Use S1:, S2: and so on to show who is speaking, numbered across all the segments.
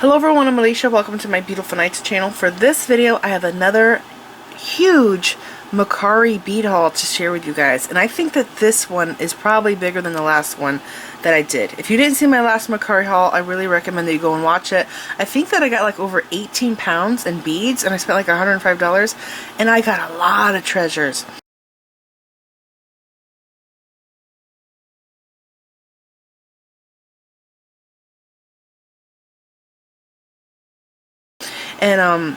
S1: Hello everyone, I'm Alicia. Welcome to my Beautiful Nights channel. For this video, I have another huge Mercari bead haul to share with you guys. And I think that this one is probably bigger than the last one that I did. If you didn't see my last Mercari haul, I really recommend that you go and watch it. I think that I got like over 18 pounds in beads and I spent like $105 and I got a lot of treasures. And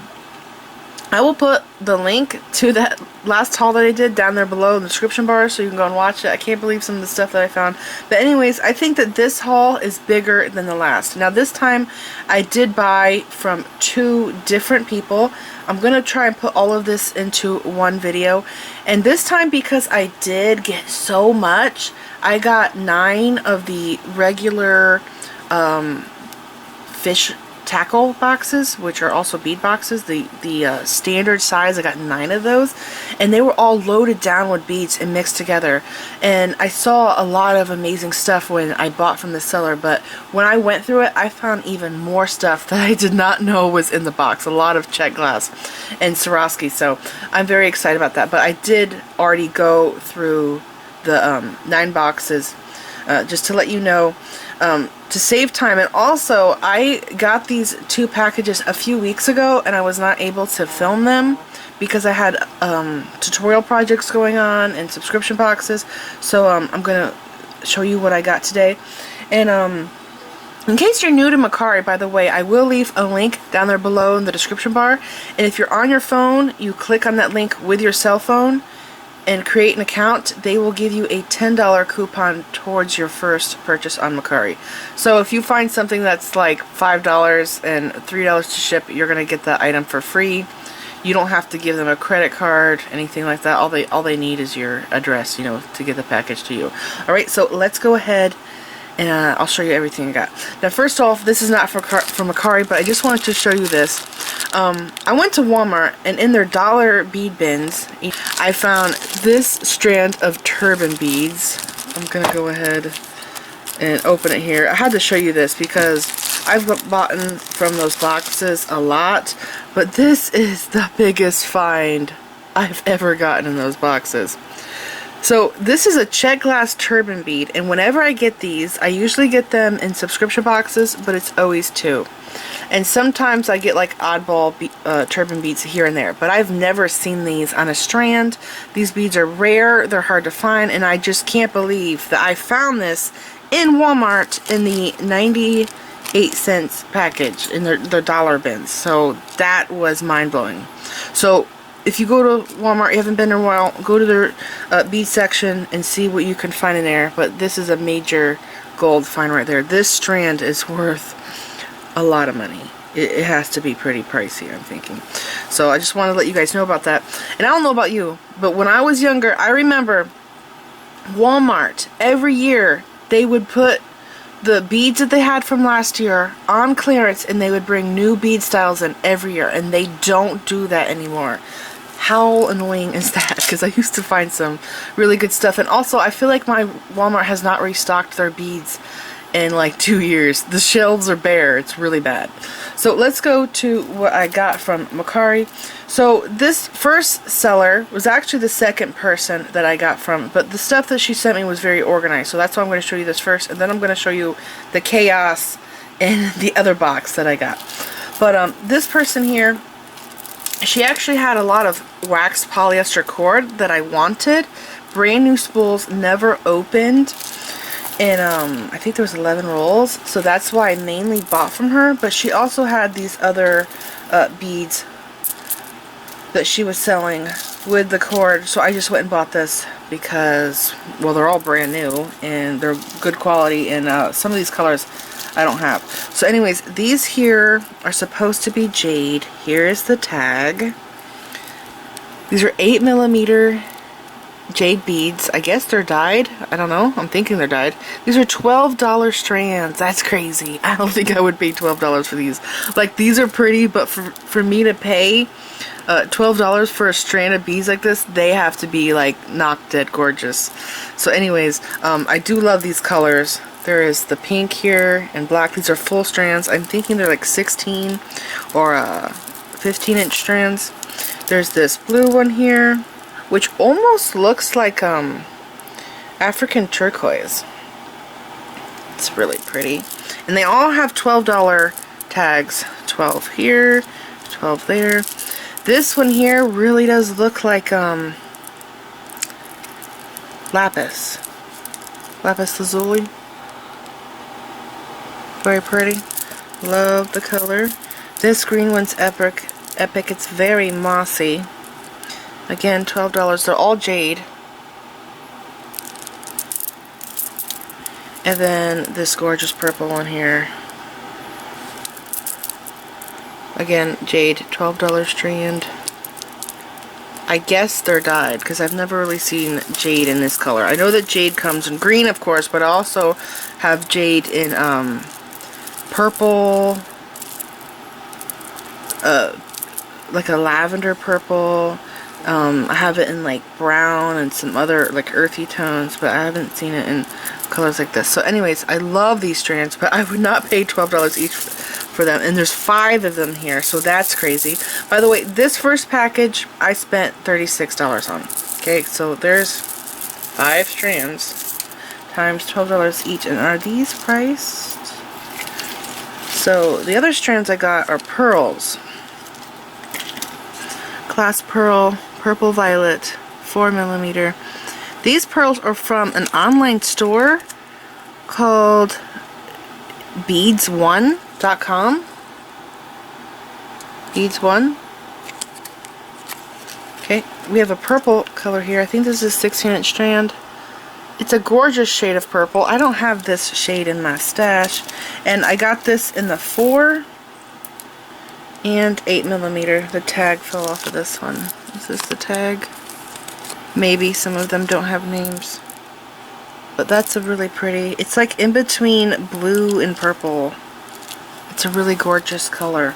S1: I will put the link to that last haul that I did down there below in the description bar so you can go and watch it. I can't believe some of the stuff that I found. But anyways, I think that this haul is bigger than the last. Now this time I did buy from two different people. I'm going to try and put all of this into one video. And this time, because I did get so much, I got 9 of the regular fish tackle boxes, which are also bead boxes, the standard size. I got 9 of those, and they were all loaded down with beads and mixed together. And I saw a lot of amazing stuff when I bought from the seller, but when I went through it, I found even more stuff that I did not know was in the box. A lot of Czech Glass and Swarovski, so I'm very excited about that. But I did already go through the 9 boxes just to let you know, to save time. And also, I got these 2 packages a few weeks ago and I was not able to film them because I had tutorial projects going on and subscription boxes. So I'm gonna show you what I got today. And in case you're new to Mercari, by the way, I will leave a link down there below in the description bar, and if you're on your phone, you click on that link with your cell phone and create an account. They will give you a $10 coupon towards your first purchase on Mercari. So if you find something that's like $5 and $3 to ship, you're gonna get the item for free. You don't have to give them a credit card, anything like that. All they need is your address, you know, to get the package to you. All right, so let's go ahead and I'll show you everything I got. Now, first off, this is not for Mercari, but I just wanted to show you this. I went to Walmart, and in their dollar bead bins, I found this strand of Turbine beads. I'm going to go ahead and open it here. I had to show you this because I've bought from those boxes a lot, but this is the biggest find I've ever gotten in those boxes. So this is a Czech Glass Turbine bead, and whenever I get these, I usually get them in subscription boxes, but it's always 2. And sometimes I get like oddball Turbine beads here and there, but I've never seen these on a strand. These beads are rare, they're hard to find, and I just can't believe that I found this in Walmart in the 98 cents package in their dollar bins. So that was mind-blowing. So if you go to Walmart, you haven't been in a while, go to their bead section and see what you can find in there. But this is a major gold find right there. This strand is worth a lot of money. It has to be pretty pricey, I'm thinking. So I just want to let you guys know about that. And I don't know about you, but when I was younger, I remember Walmart, every year, they would put the beads that they had from last year on clearance, and they would bring new bead styles in every year, and they don't do that anymore. How annoying is that? Because I used to find some really good stuff. And also, I feel like my Walmart has not restocked their beads in like 2 years. The shelves are bare. It's really bad. So let's go to what I got from Mercari. So this first seller was actually the second person that I got from, but the stuff that she sent me was very organized. So that's why I'm going to show you this first, and then I'm going to show you the chaos in the other box that I got. But this person here, she actually had a lot of waxed polyester cord that I wanted. Brand new spools, never opened. And I think there was 11 rolls. So that's why I mainly bought from her. But she also had these other beads that she was selling with the cord. So I just went and bought this because, well, they're all brand new and they're good quality. And some of these colors I don't have. So anyways, these here are supposed to be jade. Here is the tag. These are 8mm jade beads. I guess they're dyed. I don't know. I'm thinking they're dyed. These are $12 strands. That's crazy. I don't think I would pay $12 for these. Like, these are pretty, but for me to pay $12 for a strand of beads like this, they have to be like knock dead gorgeous. So anyways, I do love these colors. There is the pink here and black. These are full strands. I'm thinking they're like 16 or 15-inch strands. There's this blue one here, which almost looks like African turquoise. It's really pretty. And they all have $12 tags. 12 here, 12 there. This one here really does look like Lapis Lazuli. Very pretty. Love the color. This green one's epic. It's very mossy. Again, $12. They're all jade. And then this gorgeous purple one here. Again, jade, $12 strand. I guess they're dyed because I've never really seen jade in this color. I know that jade comes in green, of course, but I also have jade in purple, like a lavender purple. I have it in like brown and some other like earthy tones, but I haven't seen it in colors like this. So anyways, I love these strands, but I would not pay $12 each for them. And there's 5 of them here, so that's crazy. By the way, this first package I spent $36 on. Okay, so there's 5 strands times $12 each. And are these priced? So the other strands I got are pearls. Glass pearl, purple violet, 4mm. These pearls are from an online store called Beads1.com. Beads1. Okay, we have a purple color here. I think this is a 16-inch strand. It's a gorgeous shade of purple. I don't have this shade in my stash. And I got this in the 4 and 8mm. The tag fell off of this one. Is this the tag? Maybe. Some of them don't have names. But that's a really pretty. It's like in between blue and purple. It's a really gorgeous color.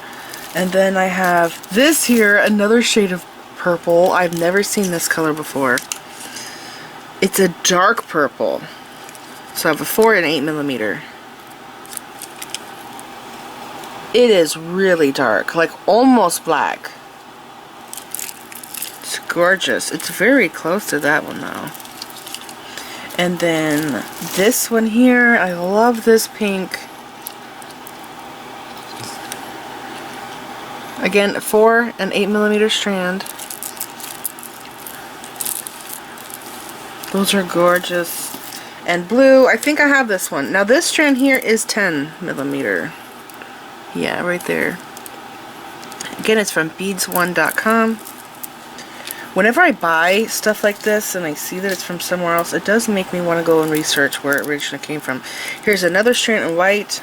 S1: And then I have this here, another shade of purple. I've never seen this color before. It's a dark purple. So I have a 4 and 8mm. It is really dark, like almost black. It's gorgeous. It's very close to that one though. And then this one here, I love this pink. Again, 4 and 8mm strand. Those are gorgeous. And blue, I think I have this one. Now this strand here is 10mm. Yeah, right there. Again, it's from Beads1.com. Whenever I buy stuff like this and I see that it's from somewhere else, it does make me want to go and research where it originally came from. Here's another strand in white.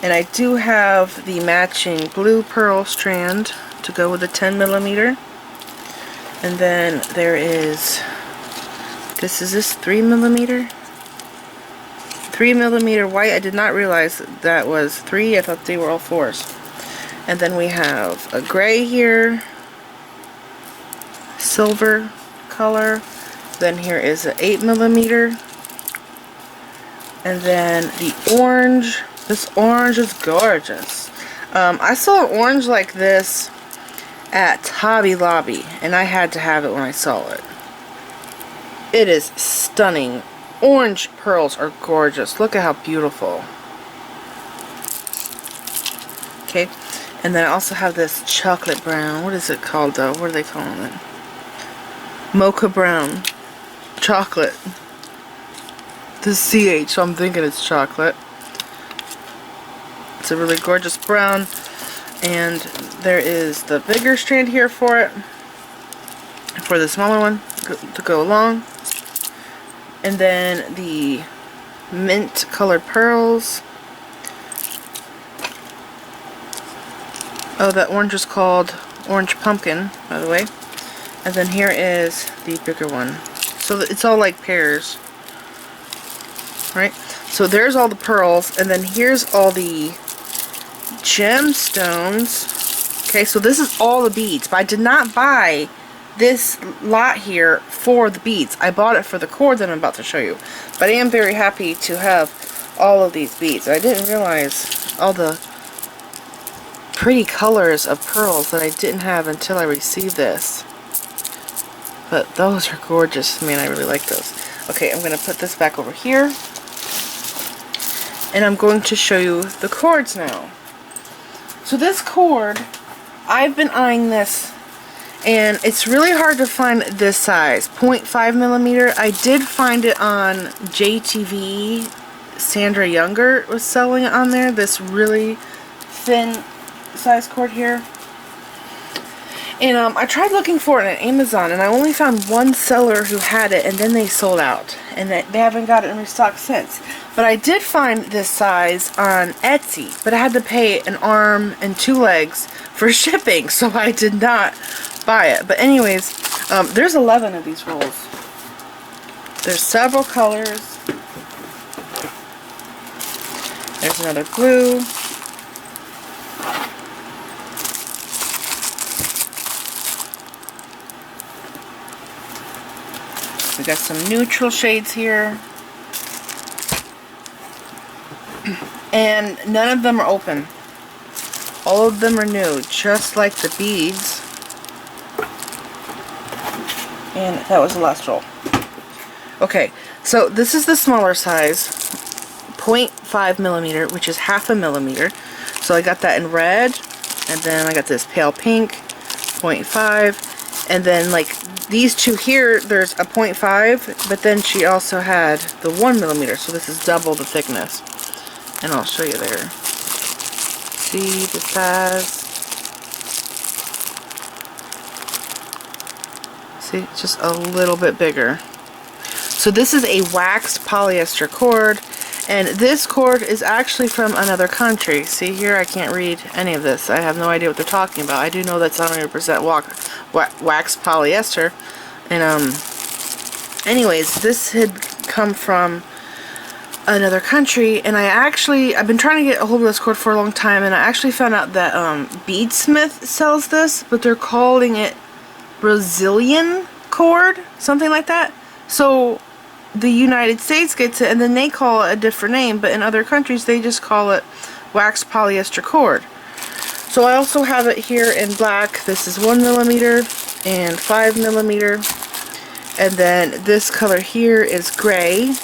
S1: And I do have the matching blue pearl strand to go with the 10mm. And then there is, this 3mm? 3mm white. I did not realize that was 3. I thought they were all 4s. And then we have a gray here, silver color. Then here is an 8mm. And then the orange. This orange is gorgeous. I saw an orange like this at Hobby Lobby, and I had to have it when I saw it. It is stunning. Orange pearls are gorgeous. Look at how beautiful. Okay, and then I also have this chocolate brown. What is it called though? What are they calling it? Mocha brown. Chocolate. This CH, so I'm thinking it's chocolate. It's a really gorgeous brown. And there is the bigger strand here for it. For the smaller one to go along. And then the mint colored pearls. Oh, that orange is called orange pumpkin, by the way. And then here is the bigger one. So it's all like pairs. Right? So there's all the pearls, and then here's all the gemstones. Okay, so this is all the beads, but I did not buy this lot here for the beads. I bought it for the cord that I'm about to show you. But I am very happy to have all of these beads. I didn't realize all the pretty colors of pearls that I didn't have until I received this. But those are gorgeous. Man, I really like those. Okay, I'm going to put this back over here. And I'm going to show you the cords now. So this cord, I've been eyeing this, and it's really hard to find this size, 0.5 millimeter. I did find it on JTV. Sandra Younger was selling it on there, this really thin size cord here. And I tried looking for it on Amazon, and I only found one seller who had it, and then they sold out. And they haven't got it in restock since. But I did find this size on Etsy, but I had to pay an arm and 2 legs for shipping, so I did not buy it. But anyways, there's 11 of these rolls. There's several colors. There's another glue. We got some neutral shades here. And none of them are open. All of them are new, just like the beads. And that was the last roll. Okay, so this is the smaller size, 0.5 millimeter, which is half a millimeter. So I got that in red, and then I got this pale pink, 0.5, and then like these two here, there's a 0.5, but then she also had the 1 millimeter, so this is double the thickness. And I'll show you there. See the size? See, it's just a little bit bigger. So this is a waxed polyester cord, and this cord is actually from another country. See here, I can't read any of this. I have no idea what they're talking about. I do know that's 100% waxed polyester. And anyways, this had come from another country, and I've been trying to get a hold of this cord for a long time, and I actually found out that Beadsmith sells this, but they're calling it Brazilian cord, something like that. So the United States gets it, and then they call it a different name, but in other countries they just call it waxed polyester cord. So I also have it here in black. This is 1 millimeter and 5 millimeter, and then this color here is gray,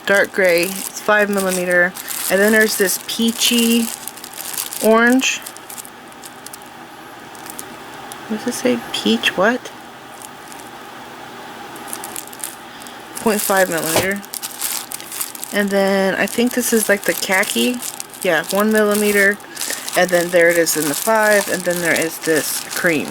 S1: dark gray. It's 5 millimeter, and then there's this peachy orange. What does it say? Peach what? 0.5 millimeter. And then I think this is like the khaki. Yeah, 1 millimeter. And then there it is in the 5. And then there is this cream.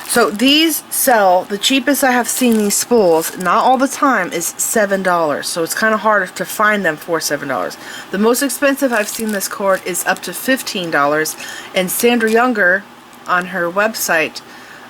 S1: So these sell, the cheapest I have seen these spools, not all the time, is $7. So it's kind of hard to find them for $7. The most expensive I've seen this cord is up to $15. And Sandra Younger, on her website,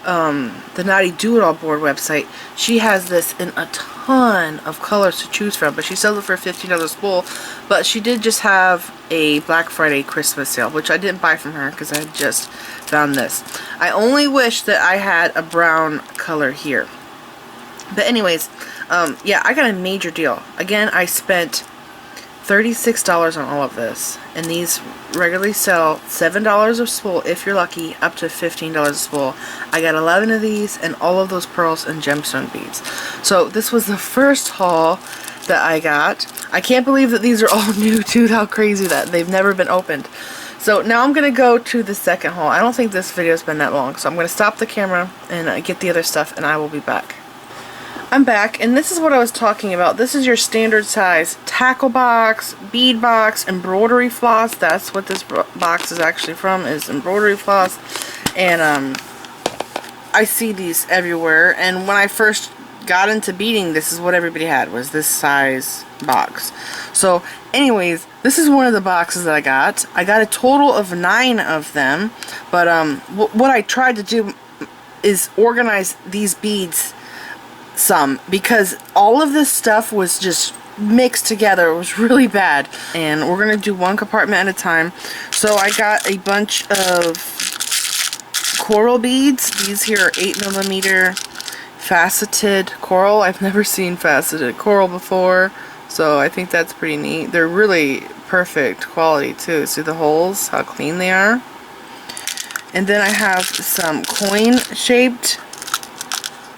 S1: the Naughty Do-It-All board website, she has this in a ton of colors to choose from, but she sells it for a $15 spool. But she did just have a Black Friday Christmas sale, which I didn't buy from her because I just found this. I only wish that I had a brown color here. But anyways, yeah, I got a major deal. Again, I spent $36 on all of this, and these regularly sell $7 a spool if you're lucky, up to $15 a spool. I got 11 of these and all of those pearls and gemstone beads. So this was the first haul that I got. I can't believe that these are all new too. How crazy that they've never been opened. So now I'm gonna go to the second haul. I don't think this video's been that long, so I'm gonna stop the camera and get the other stuff, and I will be back. I'm back, and this is what I was talking about. This is your standard size tackle box, bead box, embroidery floss. That's what this box is actually from, is embroidery floss. And I see these everywhere, and when I first got into beading, this is what everybody had, was this size box. So anyways, this is one of the boxes that I got. I got a total of 9 of them, but what I tried to do is organize these beads some, because all of this stuff was just mixed together. It was really bad, and we're gonna do one compartment at a time. So I got a bunch of coral beads. These here are 8 millimeter faceted coral. I've never seen faceted coral before, So I think that's pretty neat. They're really perfect quality too. See the holes, how clean they are. And then I have some coin shaped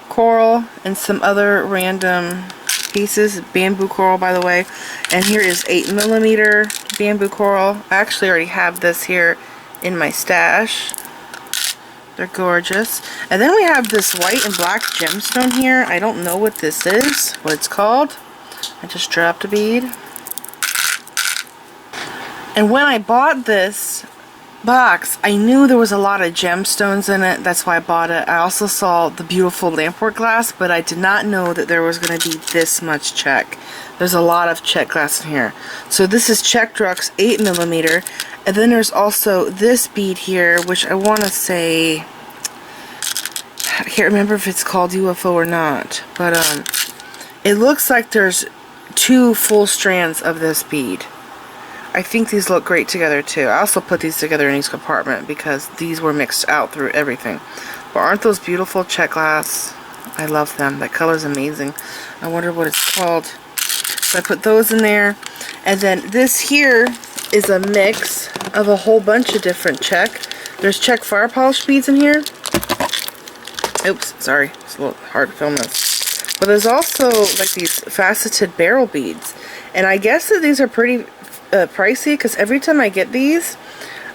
S1: coral and some other random pieces. Bamboo coral, by the way. And here is 8mm bamboo coral. I actually already have this here in my stash. They're gorgeous. And then we have this white and black gemstone here. I don't know what this is, what it's called. I just dropped a bead. And when I bought this box, I knew there was a lot of gemstones in it. That's why I bought it. I also saw the beautiful lampwork glass, but I did not know that there was going to be this much Czech. There's a lot of Czech glass in here. So this is Czech Drux 8mm, and then there's also this bead here, which I want to say, I can't remember if it's called UFO or not, but it looks like there's 2 full strands of this bead. I think these look great together too. I also put these together in each compartment because these were mixed out through everything. But aren't those beautiful Czech glass? I love them. That color is amazing. I wonder what it's called. So I put those in there. And then this here is a mix of a whole bunch of different Czech. There's Czech Firepolish beads in here. Oops, sorry. It's a little hard to film this. But there's also like these faceted barrel beads. And I guess that these are pretty pricey, because every time I get these,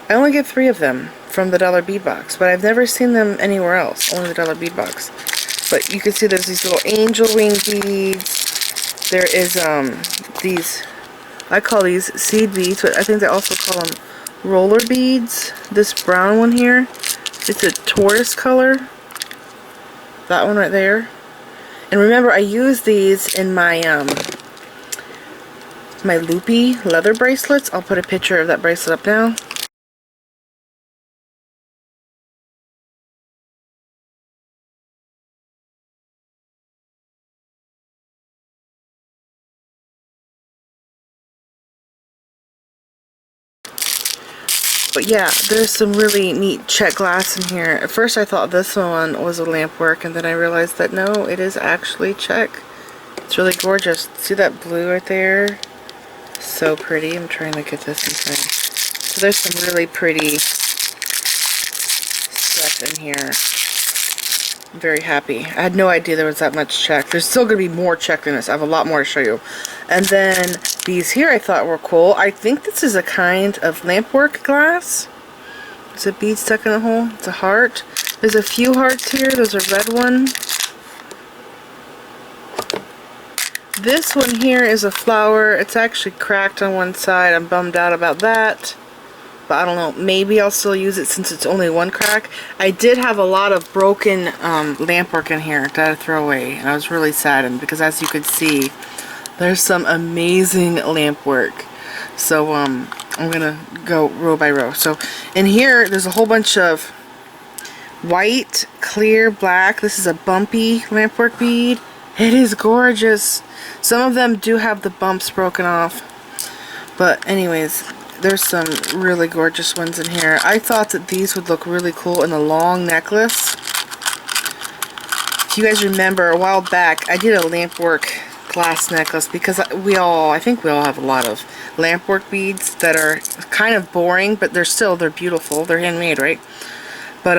S1: I only get 3 of them from the dollar bead box, but I've never seen them anywhere else, only the dollar bead box. But you can see there's these little angel wing beads. There is these, I call these seed beads, but I think they also call them roller beads. This brown one here, it's a tortoise color. That one right there. And remember, I use these in my my loopy leather bracelets. I'll put a picture of that bracelet up now. But yeah, there's some really neat Czech glass in here. At first I thought this one was a lamp work, and then I realized that no, it is actually Czech. It's really gorgeous. See that blue right there? So pretty. I'm trying to get this inside. So there's some really pretty stuff in here. I'm very happy. I had no idea there was that much Czech. There's still going to be more Czech in this. I have a lot more to show you. And then these here I thought were cool. I think this is a kind of lampwork glass. There's a bead stuck in the hole. It's a heart. There's a few hearts here. There's a red one. This one here is a flower. It's actually cracked on one side. I'm bummed out about that. But I don't know. Maybe I'll still use it since it's only one crack. I did have a lot of broken lampwork in here that I throw away. And I was really saddened because, as you could see, there's some amazing lampwork. So I'm going to go row by row. So in here, there's a whole bunch of white, clear, black. This is a bumpy lampwork bead. It is gorgeous. Some of them do have the bumps broken off. But anyways, there's some really gorgeous ones in here. I thought that these would look really cool in a long necklace. If you guys remember, a while back, I did a lampwork glass necklace because I think we all have a lot of lampwork beads that are kind of boring, but they're beautiful. They're handmade, right? But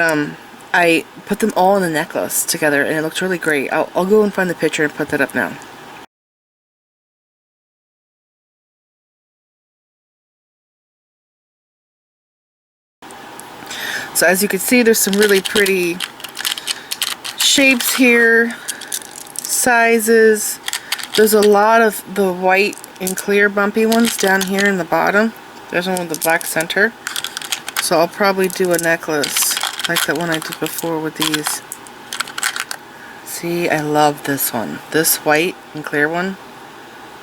S1: I put them all in a necklace together, and it looked really great. I'll go and find the picture and put that up now. So as you can see, there's some really pretty shapes here, sizes. There's a lot of the white and clear bumpy ones down here in the bottom. There's one with the black center. So I'll probably do a necklace like that one I did before with these. See, I love this one. This white and clear one.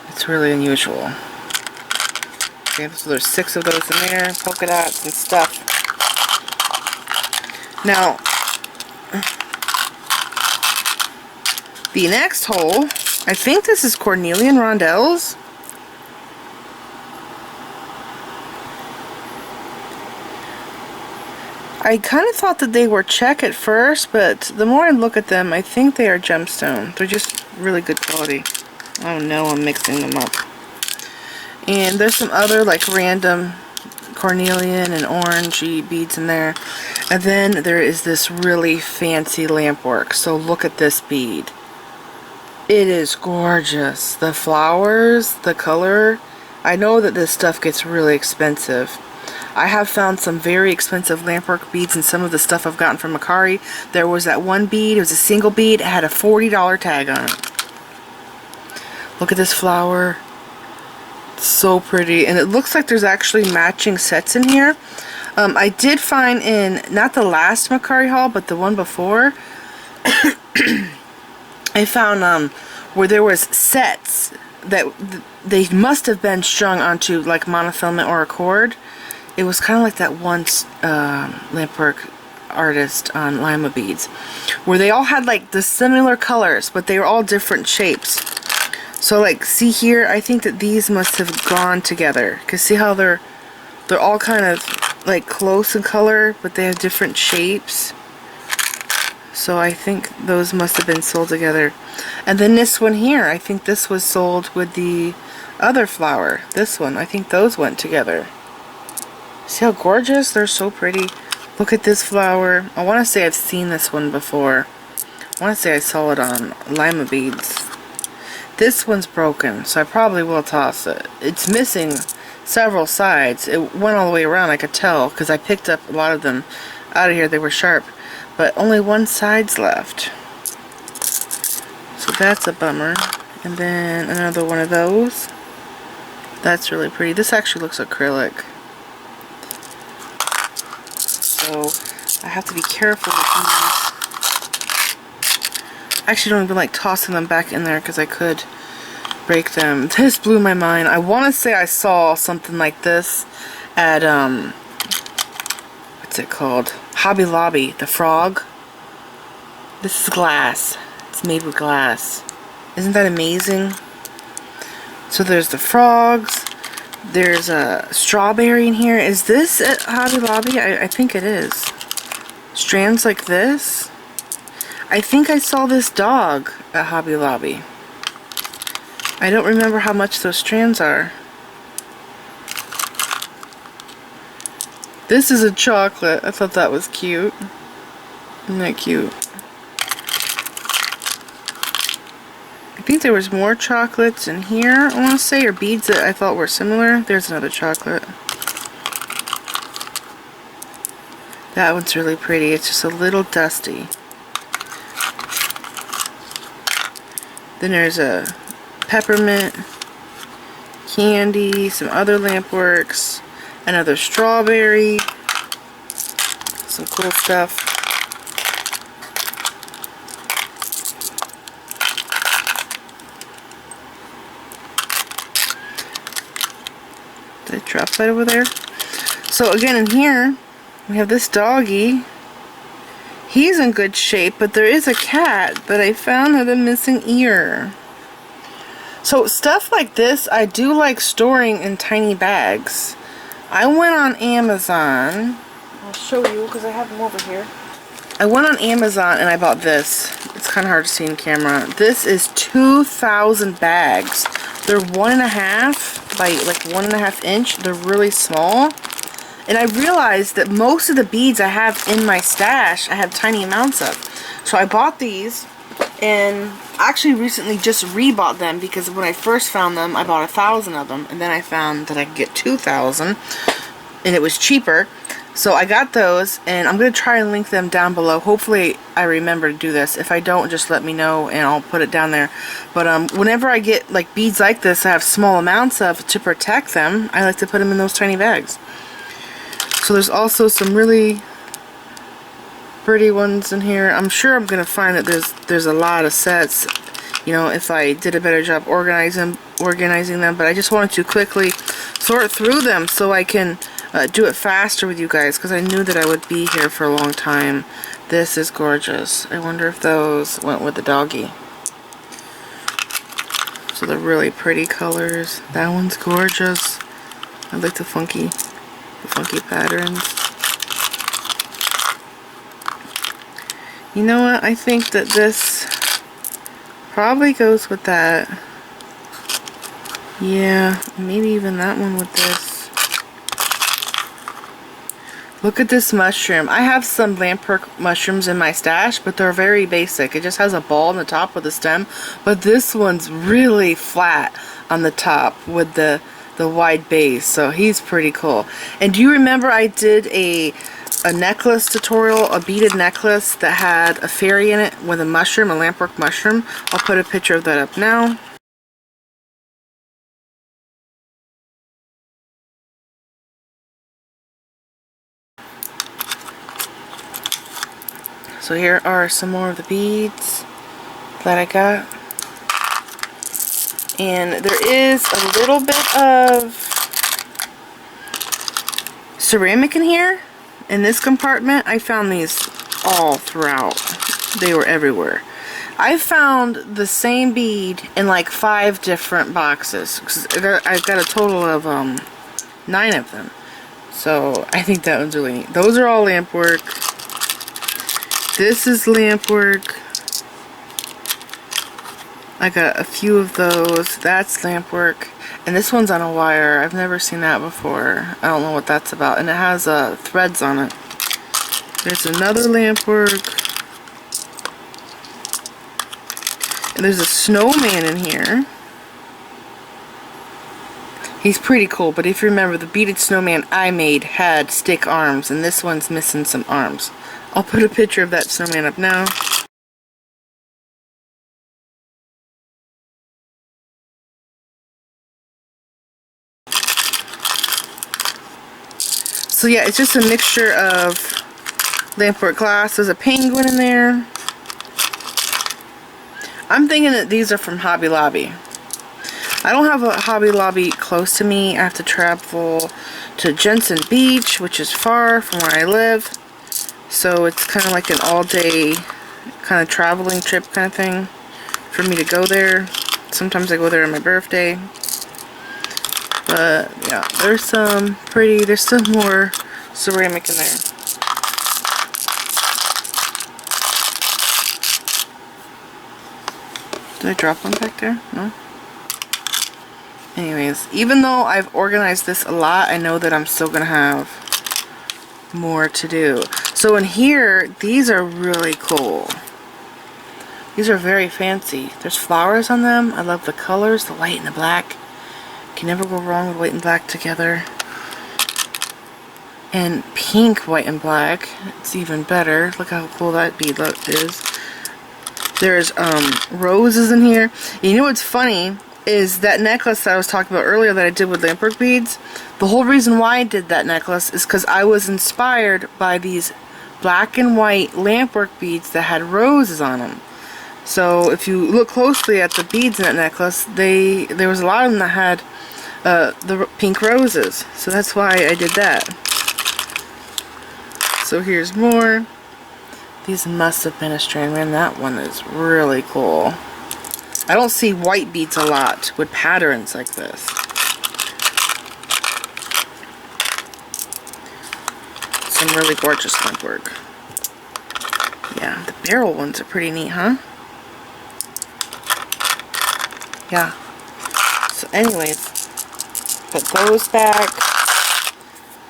S1: It's really unusual. Okay, so there's 6 of those in there, polka dots and stuff. Now, the next hole, I think this is Cornelian Rondelles. I kind of thought that they were Czech at first, but the more I look at them, I think they are gemstone. They're just really good quality. Oh no, I'm mixing them up. And there's some other like random cornelian and orangey beads in there. And then there is this really fancy lamp work. So look at this bead. It is gorgeous. The flowers, the color. I know that this stuff gets really expensive. I have found some very expensive lampwork beads in some of the stuff I've gotten from Mercari. There was that one bead, it was a single bead, it had a $40 tag on it. Look at this flower. It's so pretty. And it looks like there's actually matching sets in here. I did find in, not the last Mercari haul, but the one before, I found where there was sets that they must have been strung onto like monofilament or a cord. It was kind of like that one lampwork artist on Lima Beads, where they all had like the similar colors, but they were all different shapes. So like, see here, I think that these must have gone together. Cause see how they're all kind of like close in color, but they have different shapes. So I think those must have been sold together. And then this one here, I think this was sold with the other flower. This one, I think those went together. See how gorgeous? They're so pretty. Look at this flower. I want to say I've seen this one before. I want to say I saw it on Lima Beads. This one's broken, so I probably will toss it. It's missing several sides. It went all the way around, I could tell, because I picked up a lot of them out of here. They were sharp. But only one side's left. So that's a bummer. And then another one of those. That's really pretty. This actually looks acrylic. So I have to be careful with these. I actually don't even like tossing them back in there because I could break them. This blew my mind. I want to say I saw something like this at, what's it called? Hobby Lobby, the frog. This is glass. It's made with glass. Isn't that amazing? So there's the frogs. There's a strawberry in here. Is this at Hobby Lobby? I think it is. Strands like this. I think I saw this dog at Hobby Lobby. I don't remember how much those strands are. This is a chocolate. I thought that was cute. Isn't that cute? I think there was more chocolates in here, I want to say, or beads that I thought were similar. There's another chocolate. That one's really pretty. It's just a little dusty. Then there's a peppermint, candy, some other lampworks. Another strawberry, some cool stuff. Did I drop that over there? So again, in here, we have this doggy. He's in good shape, but there is a cat that I found with a missing ear. So stuff like this, I do like storing in tiny bags. I went on Amazon. I'll show you because I have them over here. I went on Amazon and I bought this. It's kind of hard to see in camera. This is 2,000 bags. They're 1.5 by like 1.5 inch. They're really small. And I realized that most of the beads I have in my stash, I have tiny amounts of. So I bought these and actually recently just rebought them because when I first found them, I bought 1,000 of them. And then I found that I could get 2,000 and it was cheaper. So I got those and I'm going to try and link them down below. Hopefully I remember to do this. If I don't, just let me know and I'll put it down there. But whenever I get like beads like this, I have small amounts of to protect them. I like to put them in those tiny bags. So there's also some really pretty ones in here. I'm sure I'm going to find that there's a lot of sets, you know, if I did a better job organizing them. But I just wanted to quickly sort through them so I can do it faster with you guys because I knew that I would be here for a long time. This is gorgeous. I wonder if those went with the doggy. So they're really pretty colors. That one's gorgeous. I like the funky patterns. You know what? I think that this probably goes with that. Yeah, maybe even that one with this. Look at this mushroom. I have some lampreck mushrooms in my stash, but they're very basic. It just has a ball on the top with a stem, but this one's really flat on the top with the wide base, so he's pretty cool. And do you remember I did a necklace tutorial, a beaded necklace that had a fairy in it with a mushroom, a lampreck mushroom? I'll put a picture of that up now. So here are some more of the beads that I got. And there is a little bit of ceramic in here. In this compartment, I found these all throughout. They were everywhere. I found the same bead in like 5 different boxes. I got a total of 9 of them. So I think that one's really neat. Those are all lamp work. This is lamp work. I got a few of those. That's lamp work. And this one's on a wire. I've never seen that before. I don't know what that's about. And it has threads on it. There's another lamp work. And there's a snowman in here. He's pretty cool, but if you remember, the beaded snowman I made had stick arms, and this one's missing some arms. I'll put a picture of that snowman up now. So yeah, it's just a mixture of lampwork glass. There's a penguin in there. I'm thinking that these are from Hobby Lobby. I don't have a Hobby Lobby close to me. I have to travel to Jensen Beach, which is far from where I live. So it's kind of like an all-day kind of traveling trip kind of thing for me to go there. Sometimes I go there on my birthday. But yeah, there's some pretty, there's still more ceramic in there. Did I drop one back there? No? Anyways, even though I've organized this a lot, I know that I'm still going to have more to do. So in here, these are really cool. These are very fancy. There's flowers on them. I love the colors, the white and the black. Can never go wrong with white and black together. And pink, white, and black. It's even better. Look how cool that bead is. There's roses in here. You know what's funny is that necklace that I was talking about earlier that I did with lampwork beads. The whole reason why I did that necklace is because I was inspired by these black and white lampwork beads that had roses on them. So if you look closely at the beads in that necklace, there was a lot of them that had the pink roses. So that's why I did that. So here's more. These must have been a strand. Man, that one is really cool. I don't see white beads a lot with patterns like this. Some really gorgeous lamp work. Yeah, the barrel ones are pretty neat, huh? Yeah. So anyways, put those back.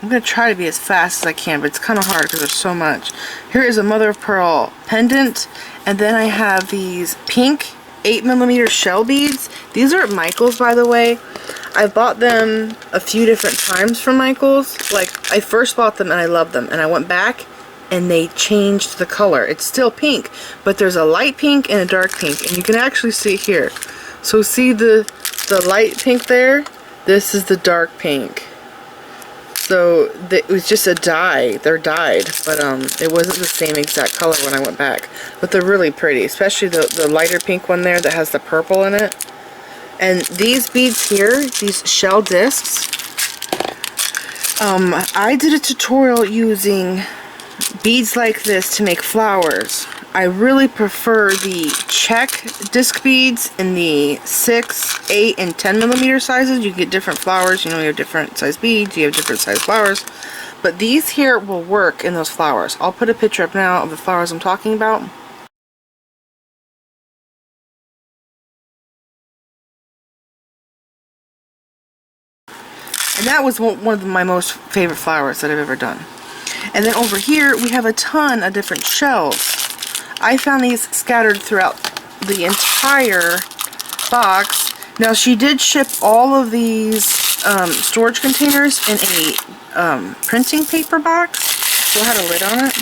S1: I'm going to try to be as fast as I can, but it's kind of hard because there's so much. Here is a mother of pearl pendant, and then I have these pink 8mm shell beads. These are at Michael's, by the way. I bought them a few different times from Michael's. Like, I first bought them and I loved them, and I went back and they changed the color. It's still pink, but there's a light pink and a dark pink, and you can actually see here. So see the light pink there? This is the dark pink. So it was just a dye. They're dyed, but it wasn't the same exact color when I went back. But they're really pretty, especially the lighter pink one there that has the purple in it. And these beads here, these shell discs, I did a tutorial using beads like this to make flowers. I really prefer the Czech disc beads in the 6, 8, and 10mm sizes. You get different flowers. You know, you have different size beads. You have different size flowers. But these here will work in those flowers. I'll put a picture up now of the flowers I'm talking about. And that was one of my most favorite flowers that I've ever done. And then over here, we have a ton of different shells. I found these scattered throughout the entire box. Now, she did ship all of these storage containers in a printing paper box. So it had a lid on it.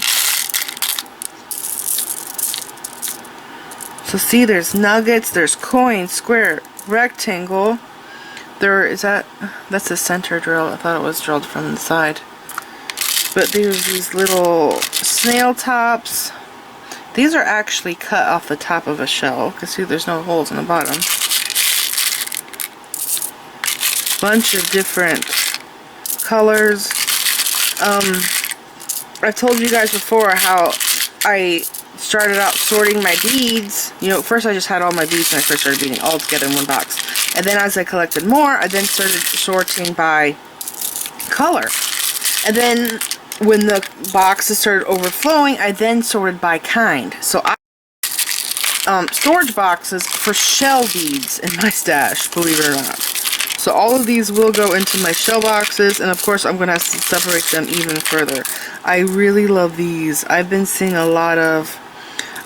S1: So see, there's nuggets, there's coin, square, rectangle. That's a center drill. I thought it was drilled from the side. But there's these little snail tops. These are actually cut off the top of a shell. You can see there's no holes in the bottom. Bunch of different colors. I've told you guys before how I started out sorting my beads. You know, first I just had all my beads when I first started beading all together in one box. And then as I collected more, I then started sorting by color. And then when the boxes started overflowing, I then sorted by kind. So I storage boxes for shell beads in my stash, believe it or not. So all of these will go into my shell boxes, and of course I'm going to have to separate them even further. I really love these. I've been seeing a lot of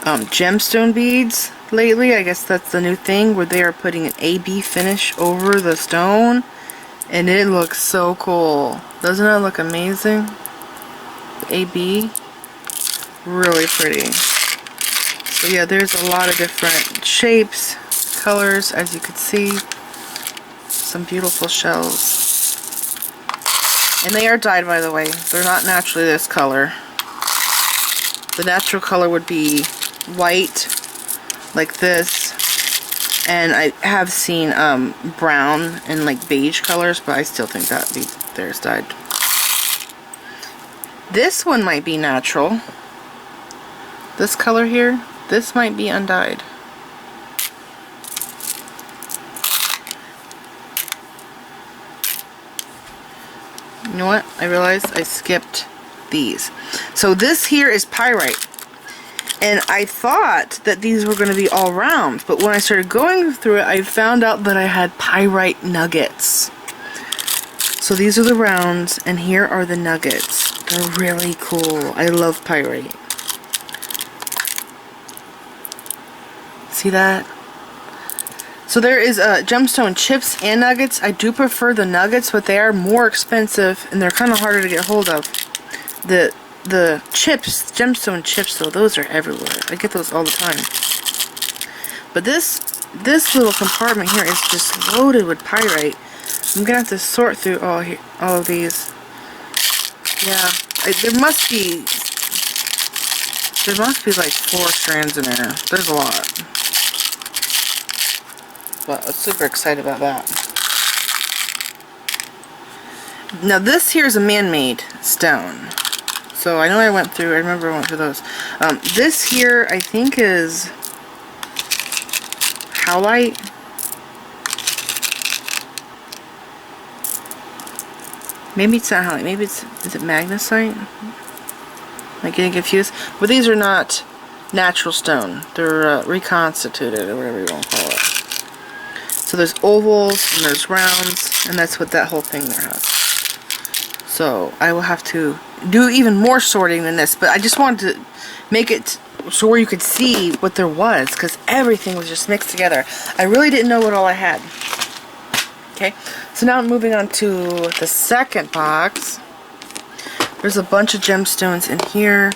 S1: gemstone beads lately. I guess that's the new thing, where they are putting an AB finish over the stone, and it looks so cool. Doesn't it look amazing? AB, really pretty. So yeah, there's a lot of different shapes, colors, as you can see. Some beautiful shells, and they are dyed, by the way. They're not naturally this color. The natural color would be white, like this, and I have seen brown and like beige colors, but I still think that theirs dyed. This one might be natural. This color here, this might be undyed. You know what? I realized I skipped these. So this here is pyrite. And I thought that these were going to be all round, but when I started going through it, I found out that I had Pyrite Nuggets. So these are the rounds, and here are the nuggets. They're really cool. I love pyrite. See that? So there is gemstone chips and nuggets. I do prefer the nuggets, but they are more expensive, and they're kind of harder to get hold of. The chips, gemstone chips though, those are everywhere. I get those all the time. But this little compartment here is just loaded with pyrite. I'm gonna have to sort through all of these. Yeah, there must be like 4 strands in there. There's a lot. But I'm super excited about that. Now this here is a man-made stone. So I know I remember I went through those. This here I think is howlite. Maybe it's not howlite. Maybe is it magnesite? Am I getting confused? But these are not natural stone. They're reconstituted, or whatever you want to call it. So there's ovals and there's rounds, and that's what that whole thing there has. So I will have to do even more sorting than this, but I just wanted to make it so where you could see what there was, because everything was just mixed together. I really didn't know what all I had. Okay, so now I'm moving on to the second box. There's a bunch of gemstones in here.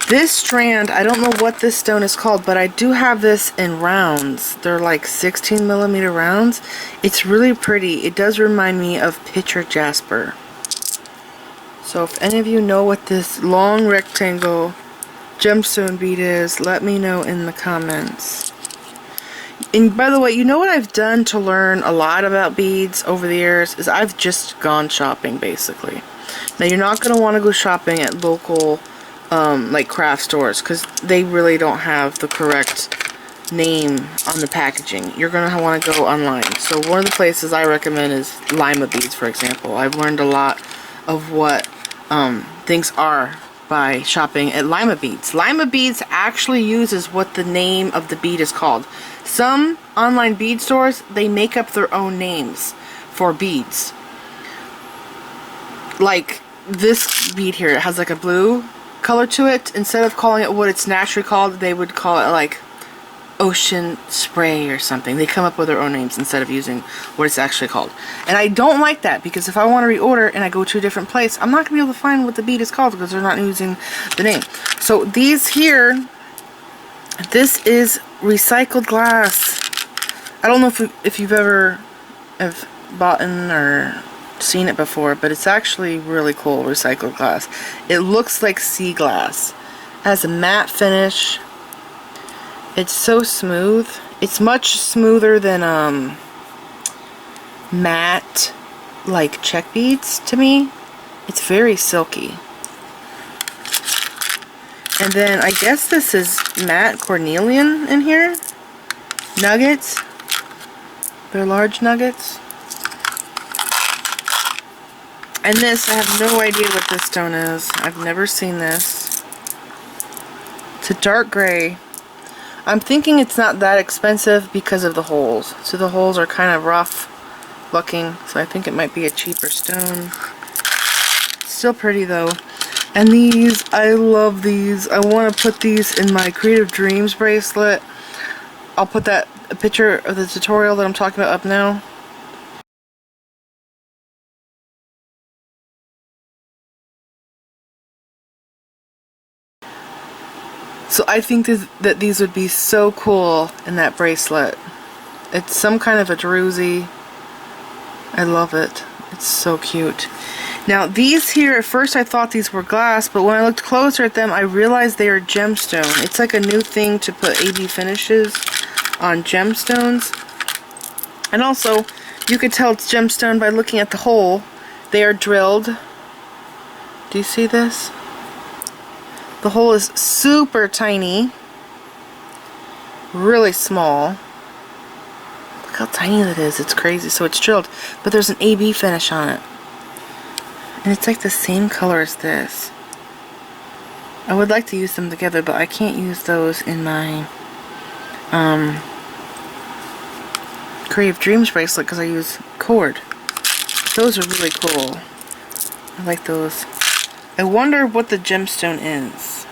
S1: This strand, I don't know what this stone is called, but I do have this in rounds. They're like 16mm rounds. It's really pretty. It does remind me of picture jasper. So if any of you know what this long rectangle gemstone bead is, let me know in the comments. And by the way, you know what I've done to learn a lot about beads over the years is I've just gone shopping, basically. Now you're not going to want to go shopping at local like craft stores, because they really don't have the correct name on the packaging. You're going to want to go online. So one of the places I recommend is Lima Beads, for example. I've learned a lot of what things are by shopping at Lima Beads. Lima Beads actually uses what the name of the bead is called. Some online bead stores, they make up their own names for beads. like this bead here, it has like a blue color to it. Instead of calling it what it's naturally called, they would call it like ocean spray or something. They come up with their own names instead of using what it's actually called. And I don't like that, because if I want to reorder and I go to a different place, I'm not going to be able to find what the bead is called because they're not using the name. So these here, this is recycled glass. I don't know if you've ever have bought or seen it before, but it's actually really cool, recycled glass. It looks like sea glass. It has a matte finish. It's so smooth. It's much smoother than matte like Czech beads to me. It's very silky. And then I guess this is matte cornelian in here. Nuggets. They're large nuggets. And this, I have no idea what this stone is. I've never seen this. It's a dark gray. I'm thinking it's not that expensive because of the holes. So the holes are kind of rough looking, so I think it might be a cheaper stone. Still pretty though. And these, I love these. I want to put these in my Creative Dreams bracelet. I'll put a picture of the tutorial that I'm talking about up now. So I think that these would be so cool in that bracelet. It's some kind of a Druzy. I love it. It's so cute. Now these here, at first I thought these were glass, but when I looked closer at them, I realized they are gemstone. It's like a new thing to put AB finishes on gemstones. And also, you could tell it's gemstone by looking at the hole. They are drilled. Do you see this? The hole is super tiny, really small. Look how tiny that is, it's crazy. So it's drilled, but there's an AB finish on it. And it's like the same color as this. I would like to use them together, but I can't use those in my Creative Dreams bracelet because I use cord. Those are really cool. I like those. I wonder what the gemstone is.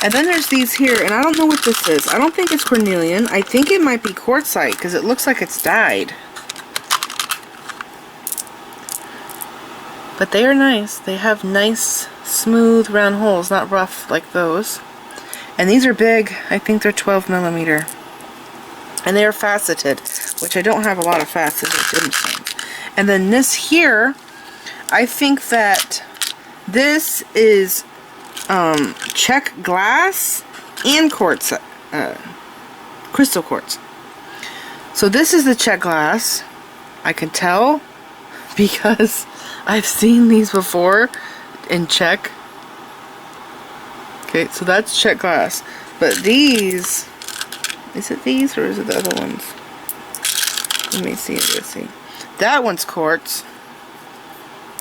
S1: And then there's these here, and I don't know what this is. I don't think it's cornelian. I think it might be quartzite because it looks like it's dyed. But they are nice. They have nice, smooth, round holes, not rough like those. And these are big. I think they're 12mm. And they are faceted, which I don't have a lot of faceted gemstones. And then this here, I think that this is Czech Glass and quartz, crystal quartz. So this is the Czech Glass. I can tell because I've seen these before in Czech. Okay, so that's Czech Glass. But these, is it these or is it the other ones? Let me see, let's see. That one's quartz.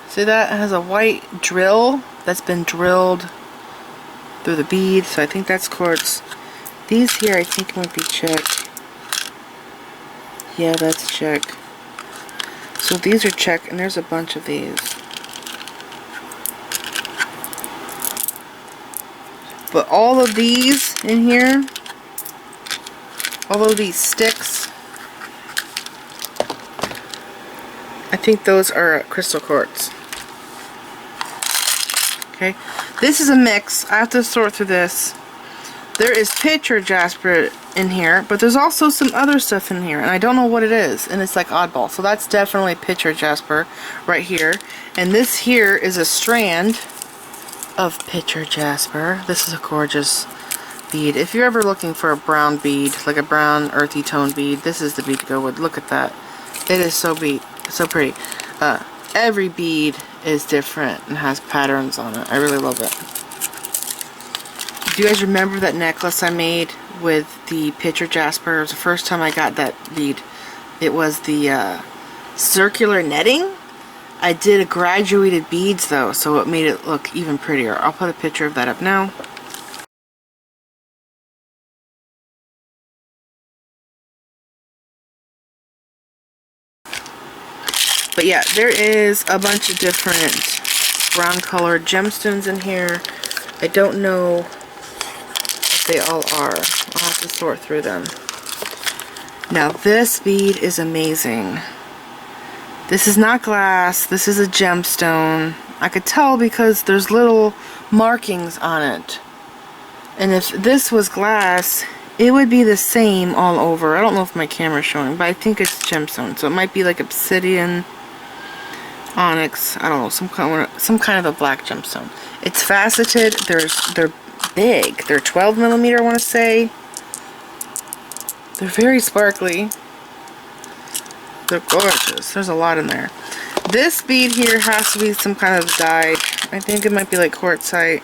S1: See that? It has a white drill that's been drilled through the bead, so I think that's quartz. These here I think might be Czech. Yeah, that's Czech. So these are Czech, and there's a bunch of these. But all of these in here, all of these sticks, I think those are crystal quartz. Okay, this is a mix. I have to sort through this. There is picture jasper in here, but there's also some other stuff in here, and I don't know what it is, and it's like oddball. So that's definitely picture jasper right here. And this here is a strand of picture jasper. This is a gorgeous bead. If you're ever looking for a brown bead, like a brown earthy tone bead, this is the bead to go with. Look at that. It is so pretty. Every bead is different and has patterns on it. I really love it. Do you guys remember that necklace I made with the picture jasper? It was the first time I got that bead. It was the circular netting. I did a graduated beads though, so it made it look even prettier. I'll put a picture of that up now. But yeah, there is a bunch of different brown colored gemstones in here. I don't know what they all are. I'll have to sort through them. Now this bead is amazing. This is not glass, this is a gemstone. I could tell because there's little markings on it. And if this was glass, it would be the same all over. I don't know if my camera's showing, but I think it's gemstone. So it might be like obsidian, onyx, I don't know, some kind of a black gemstone. It's faceted. They're big. They're 12 millimeter, I want to say. They're very sparkly. They're gorgeous. There's a lot in there. This bead here has to be some kind of dyed. I think it might be like quartzite.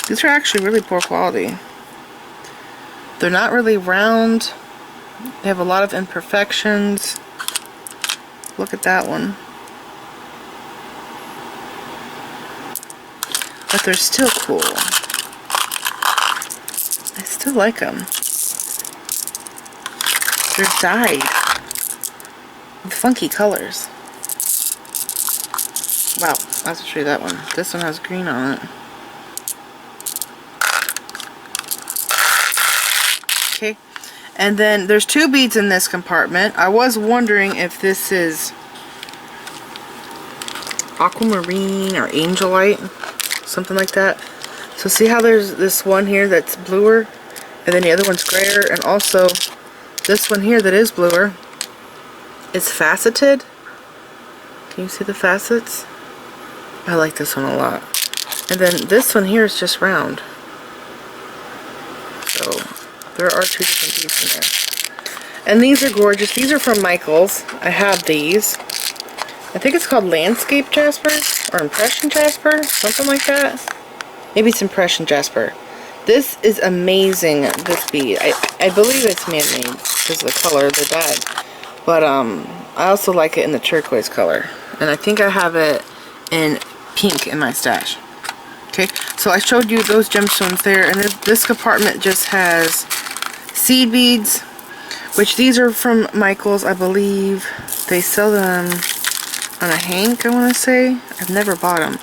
S1: These are actually really poor quality. They're not really round. They have a lot of imperfections. Look at that one. But they're still cool. I still like them. They're dyed with funky colors. Wow, I'll have to show you that one. This one has green on it. Okay, and then there's two beads in this compartment. I was wondering if this is aquamarine or angelite, something like that. So see how there's this one here that's bluer, and then the other one's grayer, and also this one here that is bluer is faceted. Can you see the facets? I like this one a lot. And then this one here is just round. So there are two different beads in there. And these are gorgeous. These are from Michaels. I have these. I think it's called Landscape Jasper or Impression Jasper, something like that. Maybe it's Impression Jasper. This is amazing, this bead. I believe it's man-made because of the color, the dye. But I also like it in the turquoise color. And I think I have it in pink in my stash. Okay, so I showed you those gemstones there, and this compartment just has seed beads, which these are from Michaels, I believe. They sell them on a hank, I want to say. I've never bought them.